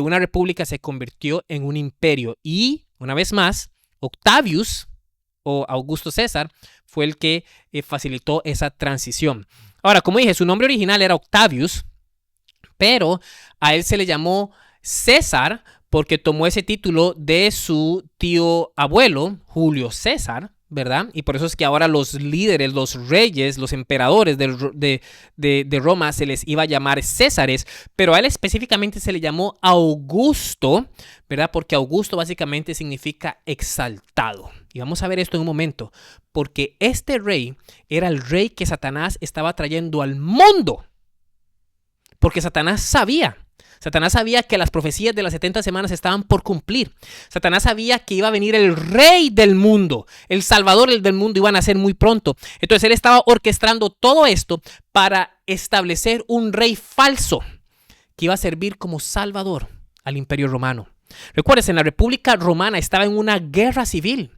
una república se convirtió en un imperio. Y una vez más, Octavius o Augusto César fue el que facilitó esa transición. Ahora, como dije, su nombre original era Octavius, pero a él se le llamó César porque tomó ese título de su tío abuelo, Julio César, ¿verdad? Y por eso es que ahora los líderes, los reyes, los emperadores de Roma se les iba a llamar Césares, pero a él específicamente se le llamó Augusto, ¿verdad? Porque Augusto básicamente significa exaltado. Y vamos a ver esto en un momento, porque este rey era el rey que Satanás estaba trayendo al mundo, porque Satanás sabía que las profecías de las 70 semanas estaban por cumplir. Satanás sabía que iba a venir el rey del mundo, el salvador del mundo, iban a ser muy pronto. Entonces él estaba orquestando todo esto para establecer un rey falso que iba a servir como salvador al imperio romano. Recuerden, la República Romana estaba en una guerra civil,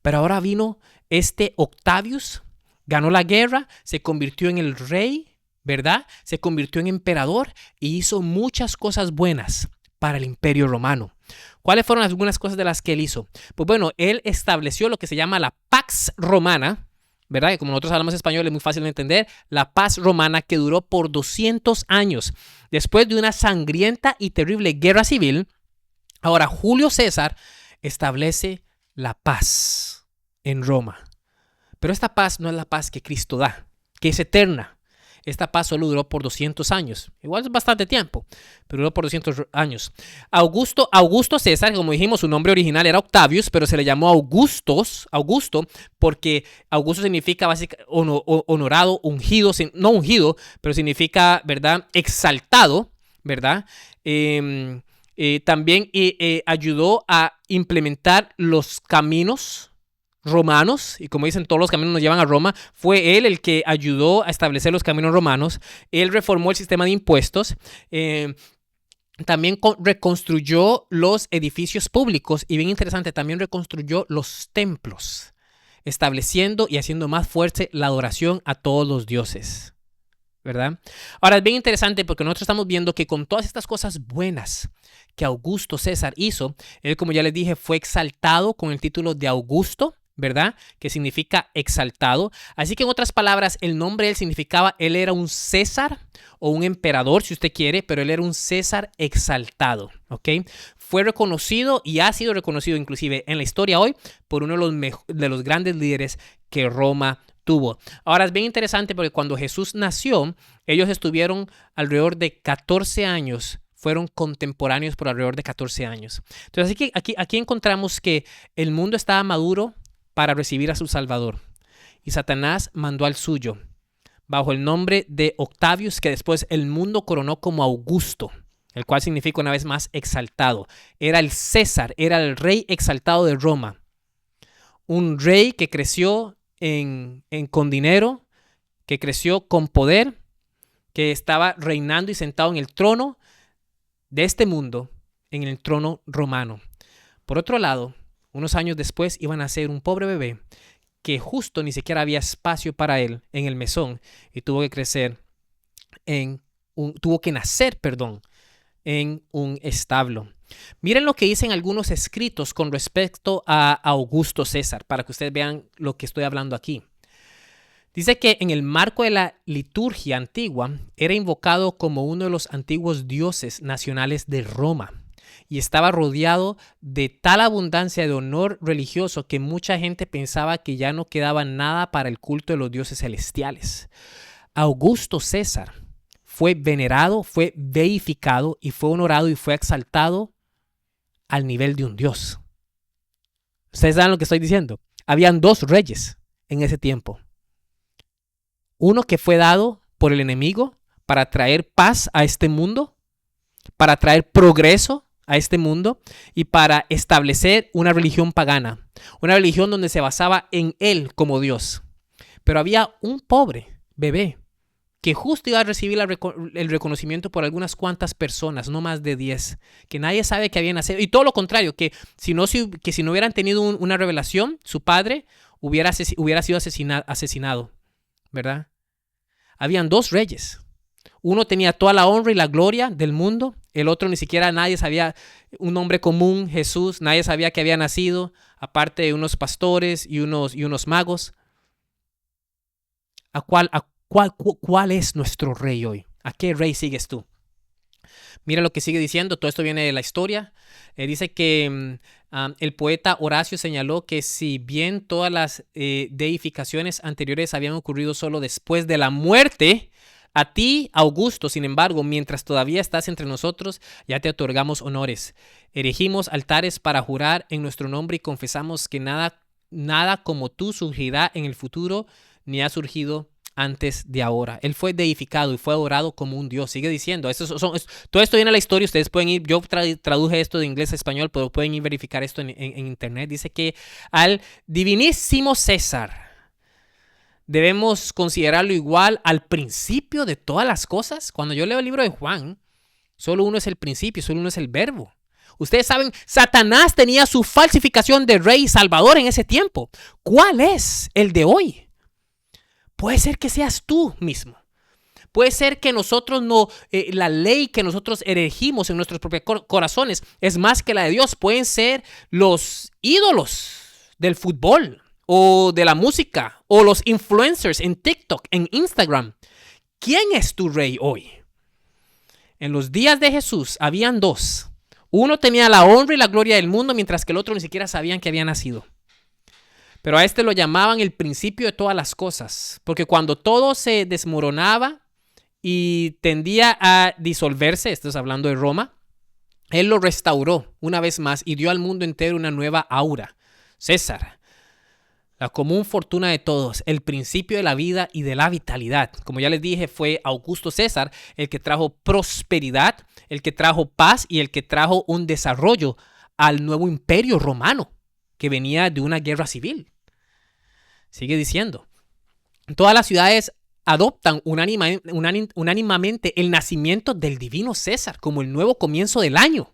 pero ahora vino este Octavius, ganó la guerra, se convirtió en el rey, ¿verdad? Se convirtió en emperador y hizo muchas cosas buenas para el imperio romano. ¿Cuáles fueron algunas cosas de las que él hizo? Pues bueno, él estableció lo que se llama la Pax Romana, ¿verdad? Y como nosotros hablamos español es muy fácil de entender, la paz romana que duró por 200 años. Después de una sangrienta y terrible guerra civil, ahora Julio César establece la paz en Roma. Pero esta paz no es la paz que Cristo da, que es eterna. Esta paz solo duró por 200 años. Igual es bastante tiempo, pero duró por 200 años. Augusto César, como dijimos, su nombre original era Octavius, pero se le llamó Augusto, porque Augusto significa básicamente honorado, ungido, no ungido, pero significa, ¿verdad?, exaltado, ¿verdad? También ayudó a implementar los caminos romanos, y como dicen, todos los caminos nos llevan a Roma. Fue él el que ayudó a establecer los caminos romanos. Él reformó el sistema de impuestos. También reconstruyó los edificios públicos y, bien interesante, también reconstruyó los templos, estableciendo y haciendo más fuerte la adoración a todos los dioses, ¿verdad? Ahora es bien interesante porque nosotros estamos viendo que con todas estas cosas buenas que Augusto César hizo, él, como ya les dije, fue exaltado con el título de Augusto, ¿verdad? Que significa exaltado. Así que en otras palabras, el nombre de él significaba, él era un César o un emperador, si usted quiere, pero él era un César exaltado, ¿ok? Fue reconocido y ha sido reconocido inclusive en la historia hoy por uno de los grandes líderes que Roma tuvo. Ahora es bien interesante porque cuando Jesús nació, ellos estuvieron alrededor de 14 años, fueron contemporáneos por alrededor de 14 años. Entonces aquí encontramos que el mundo estaba maduro para recibir a su Salvador. Y Satanás mandó al suyo, bajo el nombre de Octavius, que después el mundo coronó como Augusto, el cual significa una vez más exaltado. Era el César, era el rey exaltado de Roma. Un rey que creció con dinero, que creció con poder, que estaba reinando y sentado en el trono de este mundo, en el trono romano. Por otro lado, unos años después iban a ser un pobre bebé que justo ni siquiera había espacio para él en el mesón y tuvo que nacer en un establo. Miren lo que dicen algunos escritos con respecto a Augusto César, para que ustedes vean lo que estoy hablando aquí. Dice que en el marco de la liturgia antigua era invocado como uno de los antiguos dioses nacionales de Roma. Y estaba rodeado de tal abundancia de honor religioso que mucha gente pensaba que ya no quedaba nada para el culto de los dioses celestiales. Augusto César fue venerado, fue deificado y fue honorado y fue exaltado al nivel de un dios. ¿Ustedes saben lo que estoy diciendo? Habían dos reyes en ese tiempo. Uno que fue dado por el enemigo para traer paz a este mundo, para traer progreso a este mundo y para establecer una religión pagana, una religión donde se basaba en él como Dios. Pero había un pobre bebé que justo iba a recibir el reconocimiento por algunas cuantas personas, no más de 10, que nadie sabe que habían nacido. Y todo lo contrario, que si no hubieran tenido una revelación, su padre hubiera sido asesinado, ¿verdad? Habían dos reyes. Uno tenía toda la honra y la gloria del mundo. El otro ni siquiera nadie sabía, un hombre común, Jesús, nadie sabía que había nacido, aparte de unos pastores y unos magos. ¿Cuál es nuestro rey hoy? ¿A qué rey sigues tú? Mira lo que sigue diciendo, todo esto viene de la historia. Dice que el poeta Horacio señaló que si bien todas las deificaciones anteriores habían ocurrido solo después de la muerte, a ti, Augusto, sin embargo, mientras todavía estás entre nosotros, ya te otorgamos honores. Erigimos altares para jurar en nuestro nombre y confesamos que nada como tú surgirá en el futuro, ni ha surgido antes de ahora. Él fue deificado y fue adorado como un dios. Sigue diciendo, todo esto viene a la historia. Ustedes pueden ir, yo traduje esto de inglés a español, pero pueden ir a verificar esto en internet. Dice que al divinísimo César debemos considerarlo igual al principio de todas las cosas. Cuando yo leo el libro de Juan, solo uno es el principio, solo uno es el verbo. Ustedes saben, Satanás tenía su falsificación de rey y salvador en ese tiempo. ¿Cuál es el de hoy? Puede ser que seas tú mismo. Puede ser que nosotros la ley que nosotros erigimos en nuestros propios corazones es más que la de Dios. Pueden ser los ídolos del fútbol o de la música o los influencers en TikTok, en Instagram. ¿Quién es tu rey hoy? En los días de Jesús habían dos. Uno tenía la honra y la gloria del mundo, mientras que el otro ni siquiera sabían que había nacido. Pero a este lo llamaban el principio de todas las cosas, porque cuando todo se desmoronaba y tendía a disolverse, esto es hablando de Roma, él lo restauró una vez más y dio al mundo entero una nueva aura. César, la común fortuna de todos, el principio de la vida y de la vitalidad. Como ya les dije, fue Augusto César el que trajo prosperidad, el que trajo paz y el que trajo un desarrollo al nuevo imperio romano que venía de una guerra civil. Sigue diciendo, todas las ciudades adoptan unánimemente el nacimiento del divino César como el nuevo comienzo del año.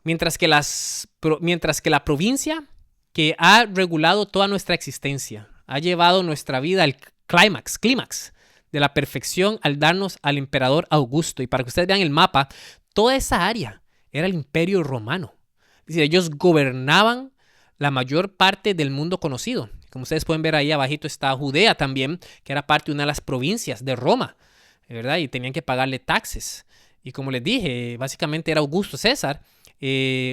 Mientras que la provincia que ha regulado toda nuestra existencia, ha llevado nuestra vida al clímax de la perfección al darnos al emperador Augusto. Y para que ustedes vean el mapa, toda esa área era el imperio romano. Es decir, ellos gobernaban la mayor parte del mundo conocido. Como ustedes pueden ver ahí abajito está Judea también, que era parte de una de las provincias de Roma, ¿verdad? Y tenían que pagarle taxes. Y como les dije, básicamente era Augusto César.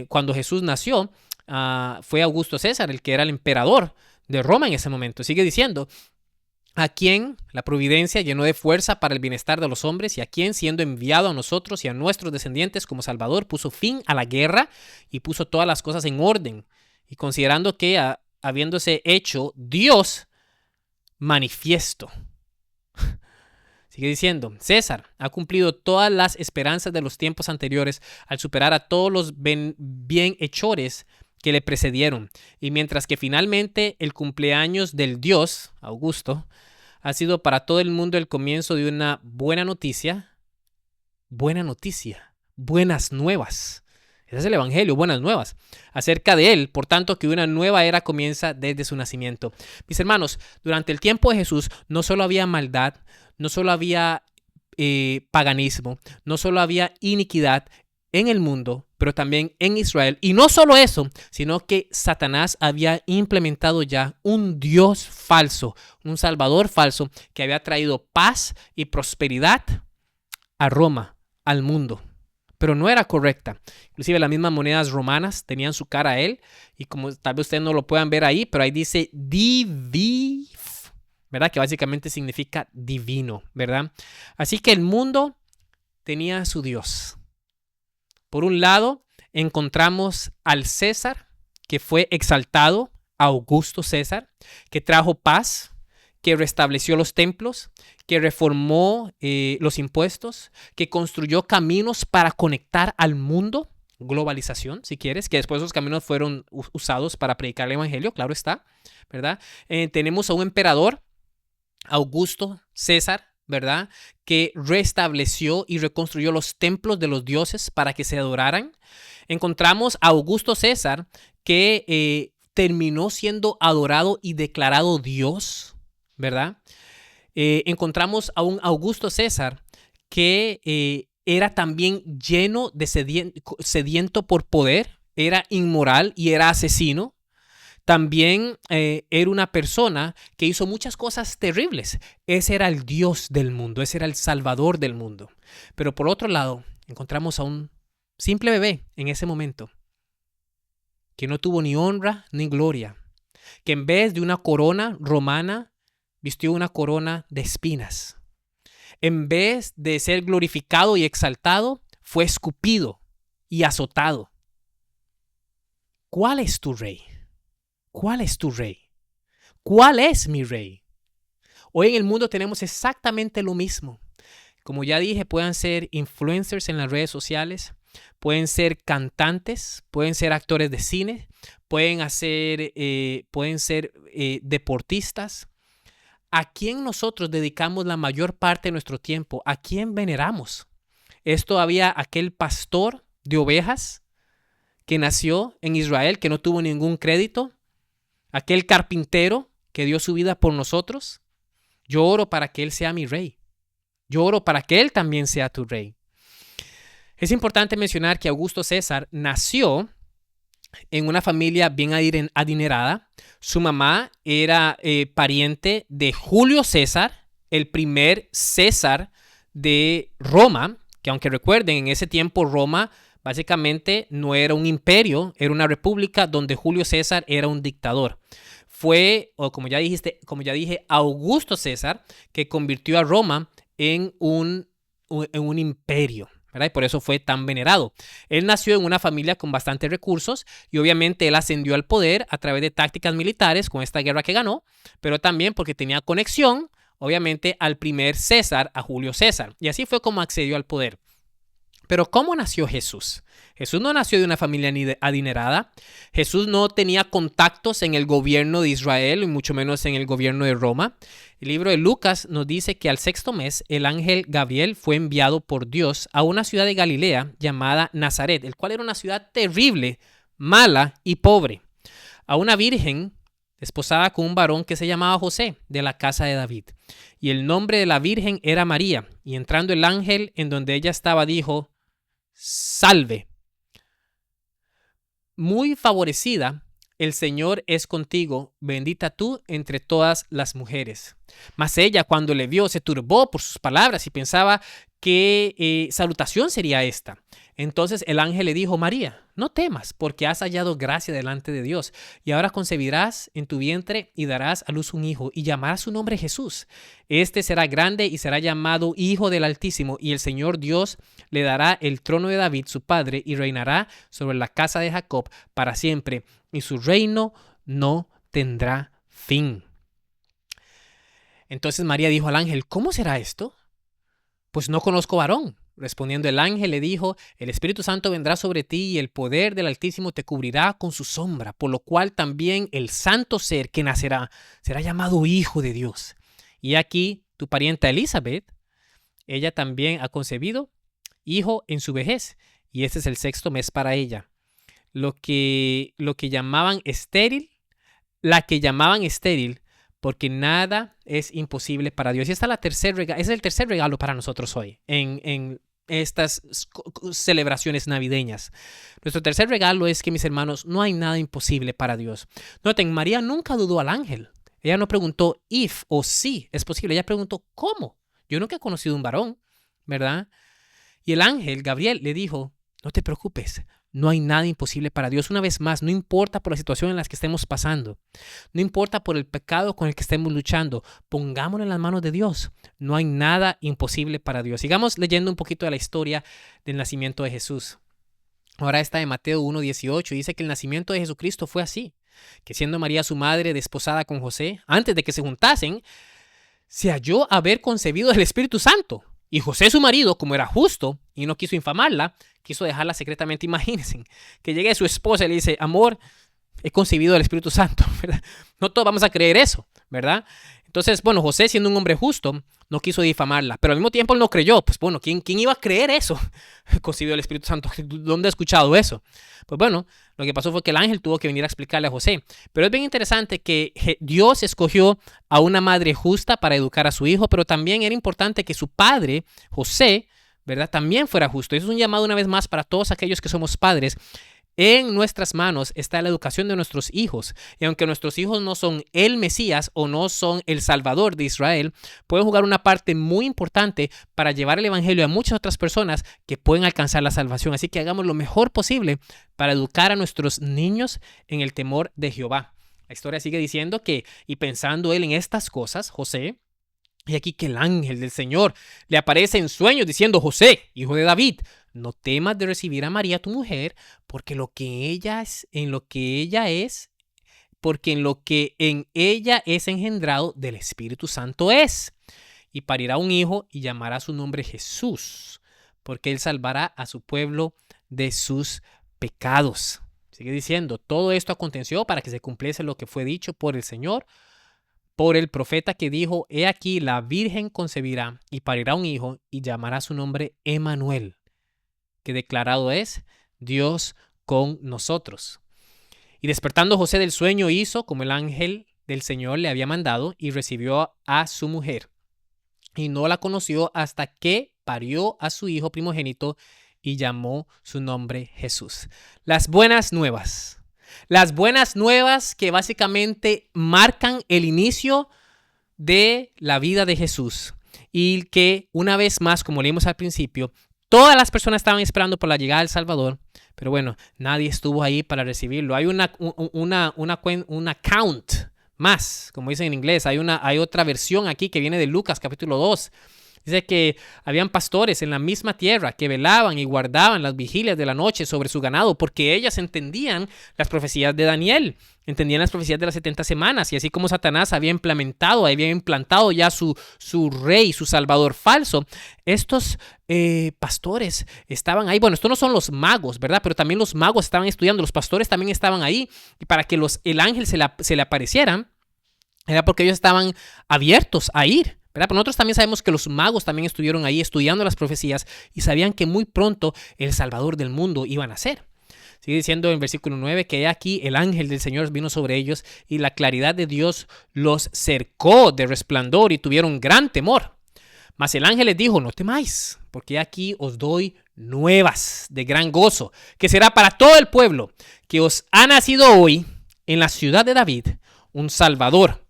Cuando Jesús nació, fue Augusto César el que era el emperador de Roma en ese momento. Sigue diciendo, a quien la providencia llenó de fuerza para el bienestar de los hombres y a quien, siendo enviado a nosotros y a nuestros descendientes como Salvador, puso fin a la guerra y puso todas las cosas en orden. Y considerando que habiéndose hecho Dios manifiesto. Sigue diciendo, César ha cumplido todas las esperanzas de los tiempos anteriores al superar a todos los bienhechores que le precedieron. Y mientras que finalmente el cumpleaños del Dios, Augusto, ha sido para todo el mundo el comienzo de una buenas nuevas. Ese es el evangelio, buenas nuevas. Acerca de él, por tanto, que una nueva era comienza desde su nacimiento. Mis hermanos, durante el tiempo de Jesús no solo había maldad, no solo había paganismo, no solo había iniquidad en el mundo, pero también en Israel. Y no solo eso, sino que Satanás había implementado ya un Dios falso, un Salvador falso, que había traído paz y prosperidad a Roma, al mundo. Pero no era correcta. Inclusive las mismas monedas romanas tenían su cara a él. Y como tal vez ustedes no lo puedan ver ahí, pero ahí dice divi, ¿verdad? Que básicamente significa divino, ¿verdad? Así que el mundo tenía su Dios. Por un lado, encontramos al César, que fue exaltado, Augusto César, que trajo paz, que restableció los templos, que reformó los impuestos, que construyó caminos para conectar al mundo, globalización, si quieres, que después esos caminos fueron usados para predicar el evangelio, claro está, ¿verdad? Tenemos a un emperador, Augusto César, ¿verdad? Que restableció y reconstruyó los templos de los dioses para que se adoraran. Encontramos a Augusto César, que terminó siendo adorado y declarado Dios, ¿verdad? Encontramos a un Augusto César que era también lleno de sediento por poder, era inmoral y era asesino. También era una persona que hizo muchas cosas terribles. Ese era el Dios del mundo, ese era el Salvador del mundo. Pero por otro lado, encontramos a un simple bebé en ese momento que no tuvo ni honra ni gloria, que en vez de una corona romana, vistió una corona de espinas. En vez de ser glorificado y exaltado, fue escupido y azotado. ¿Cuál es tu rey? ¿Cuál es tu rey? ¿Cuál es mi rey? Hoy en el mundo tenemos exactamente lo mismo. Como ya dije, pueden ser influencers en las redes sociales, pueden ser cantantes, pueden ser actores de cine, pueden ser deportistas. ¿A quién nosotros dedicamos la mayor parte de nuestro tiempo? ¿A quién veneramos? ¿Es todavía aquel pastor de ovejas que nació en Israel, que no tuvo ningún crédito? ¿Aquel carpintero que dio su vida por nosotros? Yo oro para que Él sea mi rey. Yo oro para que Él también sea tu rey. Es importante mencionar que Augusto César nació en una familia bien adinerada. Su mamá era pariente de Julio César, el primer César de Roma, que aunque recuerden, en ese tiempo Roma básicamente no era un imperio, era una república donde Julio César era un dictador. Fue, o como ya dije, Augusto César que convirtió a Roma en un imperio, ¿verdad? Y por eso fue tan venerado. Él nació en una familia con bastantes recursos y obviamente él ascendió al poder a través de tácticas militares con esta guerra que ganó, pero también porque tenía conexión, obviamente, al primer César, a Julio César. Y así fue como accedió al poder. Pero ¿cómo nació Jesús? Jesús no nació de una familia adinerada. Jesús no tenía contactos en el gobierno de Israel y mucho menos en el gobierno de Roma. El libro de Lucas nos dice que al sexto mes el ángel Gabriel fue enviado por Dios a una ciudad de Galilea llamada Nazaret, el cual era una ciudad terrible, mala y pobre, a una virgen desposada con un varón que se llamaba José, de la casa de David. Y el nombre de la virgen era María. Y entrando el ángel en donde ella estaba, dijo: salve, muy favorecida, el Señor es contigo, bendita tú entre todas las mujeres. Mas ella, cuando le vio, se turbó por sus palabras y pensaba qué salutación sería esta. Entonces el ángel le dijo: María, no temas, porque has hallado gracia delante de Dios, y ahora concebirás en tu vientre y darás a luz un hijo, y llamarás su nombre Jesús. Este será grande y será llamado Hijo del Altísimo, y el Señor Dios le dará el trono de David, su padre, y reinará sobre la casa de Jacob para siempre, y su reino no tendrá fin. Entonces María dijo al ángel: ¿cómo será esto? Pues no conozco varón. Respondiendo el ángel le dijo: el Espíritu Santo vendrá sobre ti y el poder del Altísimo te cubrirá con su sombra, por lo cual también el santo ser que nacerá será llamado Hijo de Dios. Y aquí tu parienta Elizabeth, ella también ha concebido hijo en su vejez, y este es el sexto mes para ella. Lo que llamaban estéril, la que llamaban estéril, porque nada es imposible para Dios. Y ese es el tercer regalo para nosotros hoy en estas celebraciones navideñas. Nuestro tercer regalo es que, mis hermanos, no hay nada imposible para Dios. Noten, María nunca dudó al ángel. Ella no preguntó if o si es posible. Ella preguntó cómo. Yo nunca he conocido un varón, ¿verdad? Y el ángel, Gabriel, le dijo: no te preocupes. No hay nada imposible para Dios. Una vez más, no importa por la situación en la que estemos pasando. No importa por el pecado con el que estemos luchando. Pongámoslo en las manos de Dios. No hay nada imposible para Dios. Sigamos leyendo un poquito de la historia del nacimiento de Jesús. Ahora está en Mateo 1:18. Dice que el nacimiento de Jesucristo fue así. Que siendo María su madre desposada con José, antes de que se juntasen, se halló haber concebido del Espíritu Santo. Y José, su marido, como era justo y no quiso infamarla, quiso dejarla secretamente. Imagínense que llegue su esposa y le dice: amor, he concebido del Espíritu Santo, ¿verdad? No todos vamos a creer eso, ¿verdad? Entonces, bueno, José, siendo un hombre justo, no quiso difamarla, pero al mismo tiempo él no creyó. Pues bueno, ¿quién iba a creer eso? Concebido el Espíritu Santo. ¿Dónde ha escuchado eso? Pues bueno, lo que pasó fue que el ángel tuvo que venir a explicarle a José. Pero es bien interesante que Dios escogió a una madre justa para educar a su hijo, pero también era importante que su padre, José, ¿verdad?, también fuera justo. Eso es un llamado una vez más para todos aquellos que somos padres. En nuestras manos está la educación de nuestros hijos. Y aunque nuestros hijos no son el Mesías o no son el Salvador de Israel, pueden jugar una parte muy importante para llevar el evangelio a muchas otras personas que pueden alcanzar la salvación. Así que hagamos lo mejor posible para educar a nuestros niños en el temor de Jehová. La historia sigue diciendo que, y pensando él en estas cosas, José, y aquí que el ángel del Señor le aparece en sueños diciendo: José, hijo de David, no temas de recibir a María tu mujer, porque en lo que en ella es engendrado del Espíritu Santo es. Y parirá un hijo y llamará su nombre Jesús, porque él salvará a su pueblo de sus pecados. Sigue diciendo, todo esto aconteció para que se cumpliese lo que fue dicho por el Señor, por el profeta, que dijo: he aquí la virgen concebirá y parirá un hijo y llamará su nombre Emmanuel, que declarado es Dios con nosotros. Y despertando José del sueño hizo como el ángel del Señor le había mandado y recibió a su mujer. Y no la conoció hasta que parió a su hijo primogénito y llamó su nombre Jesús. Las buenas nuevas. Las buenas nuevas que básicamente marcan el inicio de la vida de Jesús. Y que una vez más, como leímos al principio, todas las personas estaban esperando por la llegada del Salvador, pero bueno, nadie estuvo ahí para recibirlo. Hay una count más, como dicen en inglés. Hay otra versión aquí que viene de Lucas capítulo 2. Dice que habían pastores en la misma tierra que velaban y guardaban las vigilias de la noche sobre su ganado, porque ellas entendían las profecías de Daniel, entendían las profecías de las 70 semanas, y así como Satanás había implantado ya su rey, su salvador falso, estos pastores estaban ahí. Bueno, estos no son los magos, ¿verdad? Pero también los magos estaban estudiando, los pastores también estaban ahí, y para que el ángel se le apareciera, era porque ellos estaban abiertos a ir, ¿verdad? Pero nosotros también sabemos que los magos también estuvieron ahí estudiando las profecías y sabían que muy pronto el Salvador del mundo iba a nacer. Sigue diciendo en versículo 9 que aquí el ángel del Señor vino sobre ellos y la claridad de Dios los cercó de resplandor y tuvieron gran temor. Mas el ángel les dijo: no temáis, porque aquí os doy nuevas de gran gozo, que será para todo el pueblo, que os ha nacido hoy en la ciudad de David un Salvador.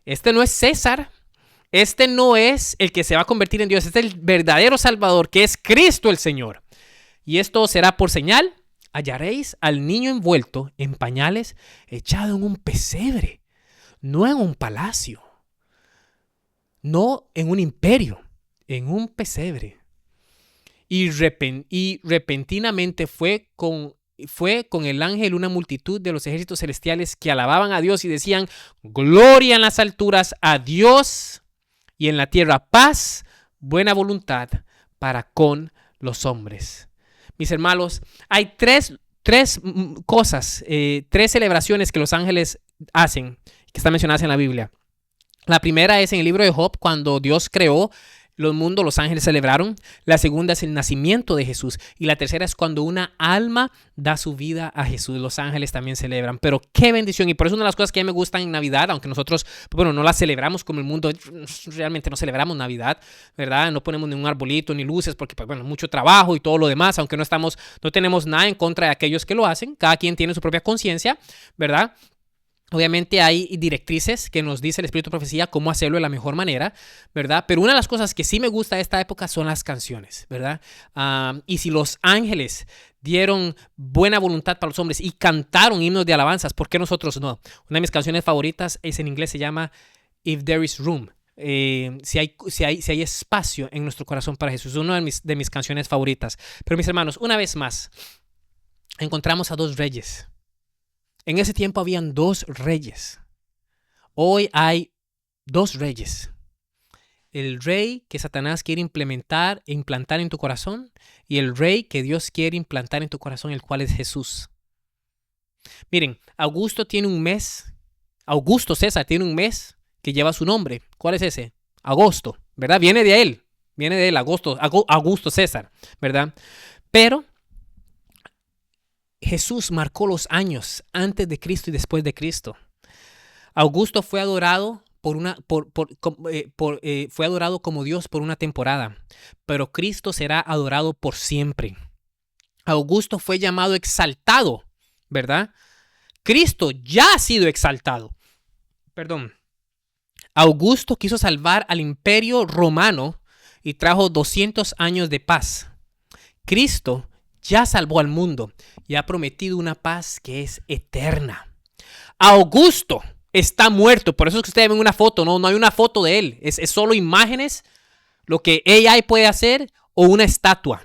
Este no es César. Este no es el que se va a convertir en Dios. Este es el verdadero Salvador, que es Cristo el Señor. Y esto será por señal: hallaréis al niño envuelto en pañales, echado en un pesebre, no en un palacio, no en un imperio, en un pesebre. Y repentinamente fue con el ángel una multitud de los ejércitos celestiales que alababan a Dios y decían: gloria en las alturas a Dios, y en la tierra paz, buena voluntad para con los hombres. Mis hermanos, hay tres cosas, tres celebraciones que los ángeles hacen, que están mencionadas en la Biblia. La primera es en el libro de Job, cuando Dios creó los mundos, los ángeles celebraron. La segunda es el nacimiento de Jesús. Y la tercera es cuando una alma da su vida a Jesús. Los ángeles también celebran. Pero qué bendición. Y por eso una de las cosas que a mí me gustan en Navidad, aunque nosotros, bueno, no la celebramos como el mundo, realmente no celebramos Navidad, ¿verdad? No ponemos ni un arbolito ni luces porque, pues, bueno, mucho trabajo y todo lo demás, aunque no tenemos nada en contra de aquellos que lo hacen. Cada quien tiene su propia conciencia, ¿verdad? Obviamente hay directrices que nos dice el Espíritu de Profecía cómo hacerlo de la mejor manera, ¿verdad? Pero una de las cosas que sí me gusta de esta época son las canciones, ¿verdad? Y si los ángeles dieron buena voluntad para los hombres y cantaron himnos de alabanzas, ¿por qué nosotros no? Una de mis canciones favoritas es en inglés, se llama If There Is Room. Si hay espacio en nuestro corazón para Jesús. Es una de mis canciones favoritas. Pero mis hermanos, una vez más, encontramos a dos reyes. En ese tiempo habían dos reyes. Hoy hay dos reyes. El rey que Satanás quiere implantar en tu corazón, y el rey que Dios quiere implantar en tu corazón, el cual es Jesús. Miren, Augusto César tiene un mes que lleva su nombre. ¿Cuál es ese? Agosto, ¿verdad? Viene de él, Augusto César, ¿verdad? Pero Jesús marcó los años antes de Cristo y después de Cristo. Augusto fue adorado fue adorado como Dios por una temporada, pero Cristo será adorado por siempre. Augusto fue llamado exaltado, ¿verdad? Cristo ya ha sido exaltado. Augusto quiso salvar al imperio romano y trajo 200 años de paz. Cristo ya salvó al mundo y ha prometido una paz que es eterna. Augusto está muerto, por eso es que ustedes ven una foto, no hay una foto de él, es solo imágenes, lo que AI puede hacer o una estatua.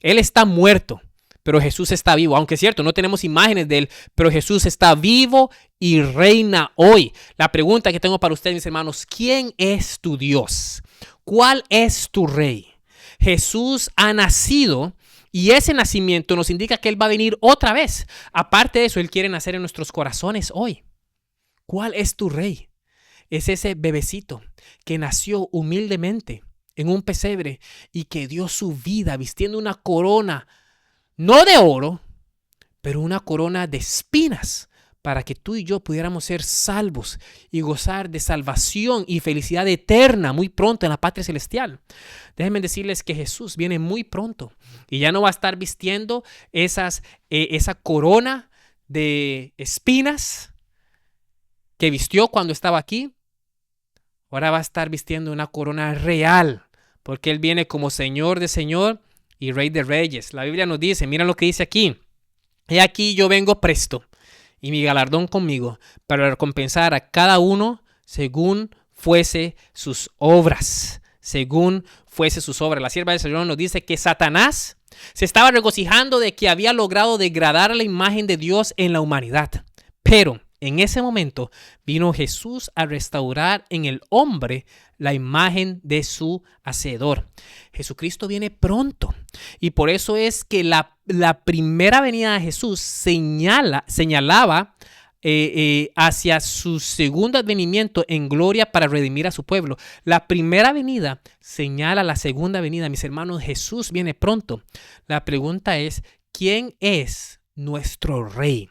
Él está muerto, pero Jesús está vivo, aunque es cierto, no tenemos imágenes de él, pero Jesús está vivo y reina hoy. La pregunta que tengo para ustedes, mis hermanos, ¿quién es tu Dios? ¿Cuál es tu rey? Jesús ha nacido y ese nacimiento nos indica que Él va a venir otra vez. Aparte de eso, Él quiere nacer en nuestros corazones hoy. ¿Cuál es tu rey? Es ese bebecito que nació humildemente en un pesebre y que dio su vida vistiendo una corona, no de oro, pero una corona de espinas, para que tú y yo pudiéramos ser salvos y gozar de salvación y felicidad eterna muy pronto en la patria celestial. Déjenme decirles que Jesús viene muy pronto y ya no va a estar vistiendo esa corona de espinas que vistió cuando estaba aquí. Ahora va a estar vistiendo una corona real, porque Él viene como Señor de Señor y Rey de Reyes. La Biblia nos dice, mira lo que dice aquí: he aquí yo vengo presto, y mi galardón conmigo, para recompensar a cada uno según fuese sus obras. Según fuese sus obras. La sierva del Señor nos dice que Satanás se estaba regocijando de que había logrado degradar la imagen de Dios en la humanidad. Pero en ese momento vino Jesús a restaurar en el hombre la imagen de su Hacedor. Jesucristo viene pronto y por eso es que la primera venida de Jesús señalaba hacia su segundo advenimiento en gloria para redimir a su pueblo. La primera venida señala la segunda venida. Mis hermanos, Jesús viene pronto. La pregunta es, ¿quién es nuestro rey?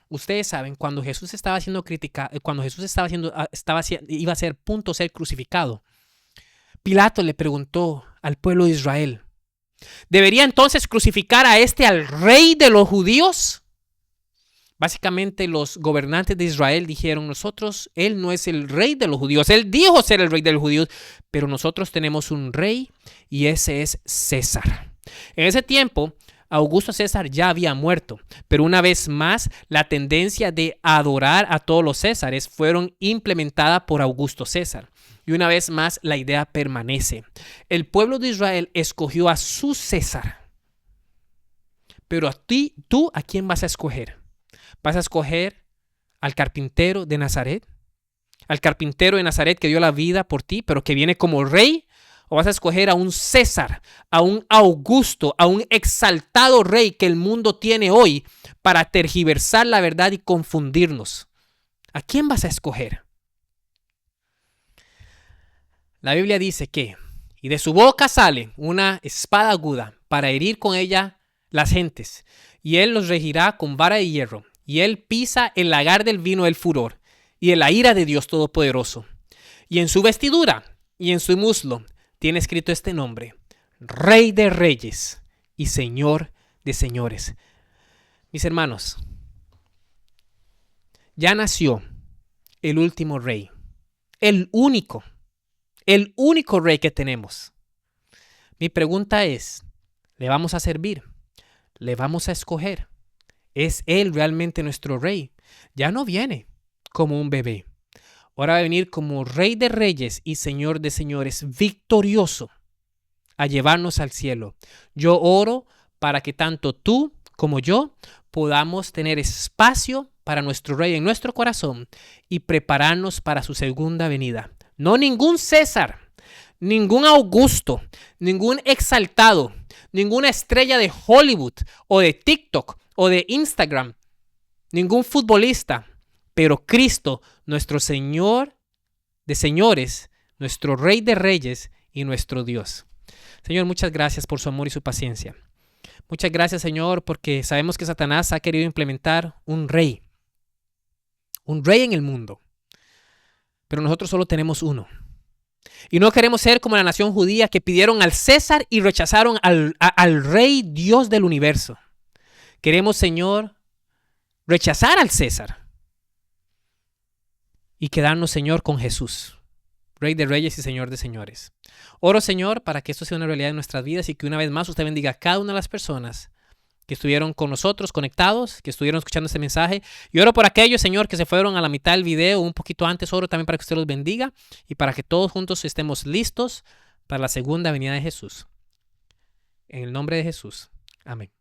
Ustedes saben, cuando Jesús estaba siendo criticado, cuando Jesús iba a ser punto ser crucificado, Pilato le preguntó al pueblo de Israel, ¿debería entonces crucificar al rey de los judíos? Básicamente los gobernantes de Israel dijeron, Él no es el rey de los judíos. Él dijo ser el rey de los judíos, pero nosotros tenemos un rey y ese es César. En ese tiempo, Augusto César ya había muerto, pero una vez más la tendencia de adorar a todos los Césares fueron implementada por Augusto César. Y una vez más la idea permanece. El pueblo de Israel escogió a su César. Pero ¿tú a quién vas a escoger? ¿Vas a escoger al carpintero de Nazaret? ¿Al carpintero de Nazaret que dio la vida por ti, pero que viene como rey? ¿O vas a escoger a un César, a un Augusto, a un exaltado rey que el mundo tiene hoy para tergiversar la verdad y confundirnos? ¿A quién vas a escoger? La Biblia dice que, y de su boca sale una espada aguda para herir con ella las gentes, y él los regirá con vara de hierro, y él pisa el lagar del vino del furor, y de la ira de Dios Todopoderoso. Y en su vestidura y en su muslo tiene escrito este nombre: Rey de Reyes y Señor de Señores. Mis hermanos, ya nació el último rey, el único rey que tenemos. Mi pregunta es, ¿le vamos a servir? ¿Le vamos a escoger? ¿Es Él realmente nuestro rey? Ya no viene como un bebé. Ahora va a venir como Rey de Reyes y Señor de Señores, victorioso, a llevarnos al cielo. Yo oro para que tanto tú como yo podamos tener espacio para nuestro Rey en nuestro corazón y prepararnos para su segunda venida. No ningún César, ningún Augusto, ningún exaltado, ninguna estrella de Hollywood o de TikTok o de Instagram, ningún futbolista, pero Cristo, nuestro Señor de señores, nuestro Rey de Reyes y nuestro Dios. Señor, muchas gracias por su amor y su paciencia. Muchas gracias, Señor, porque sabemos que Satanás ha querido implementar un rey en el mundo. Pero nosotros solo tenemos uno. Y no queremos ser como la nación judía que pidieron al César y rechazaron al Rey Dios del universo. Queremos, Señor, rechazar al César y quedarnos, Señor, con Jesús, Rey de Reyes y Señor de Señores. Oro, Señor, para que esto sea una realidad en nuestras vidas y que una vez más usted bendiga a cada una de las personas que estuvieron con nosotros conectados, que estuvieron escuchando este mensaje. Y oro por aquellos, Señor, que se fueron a la mitad del video, un poquito antes. Oro también para que usted los bendiga y para que todos juntos estemos listos para la segunda venida de Jesús. En el nombre de Jesús. Amén.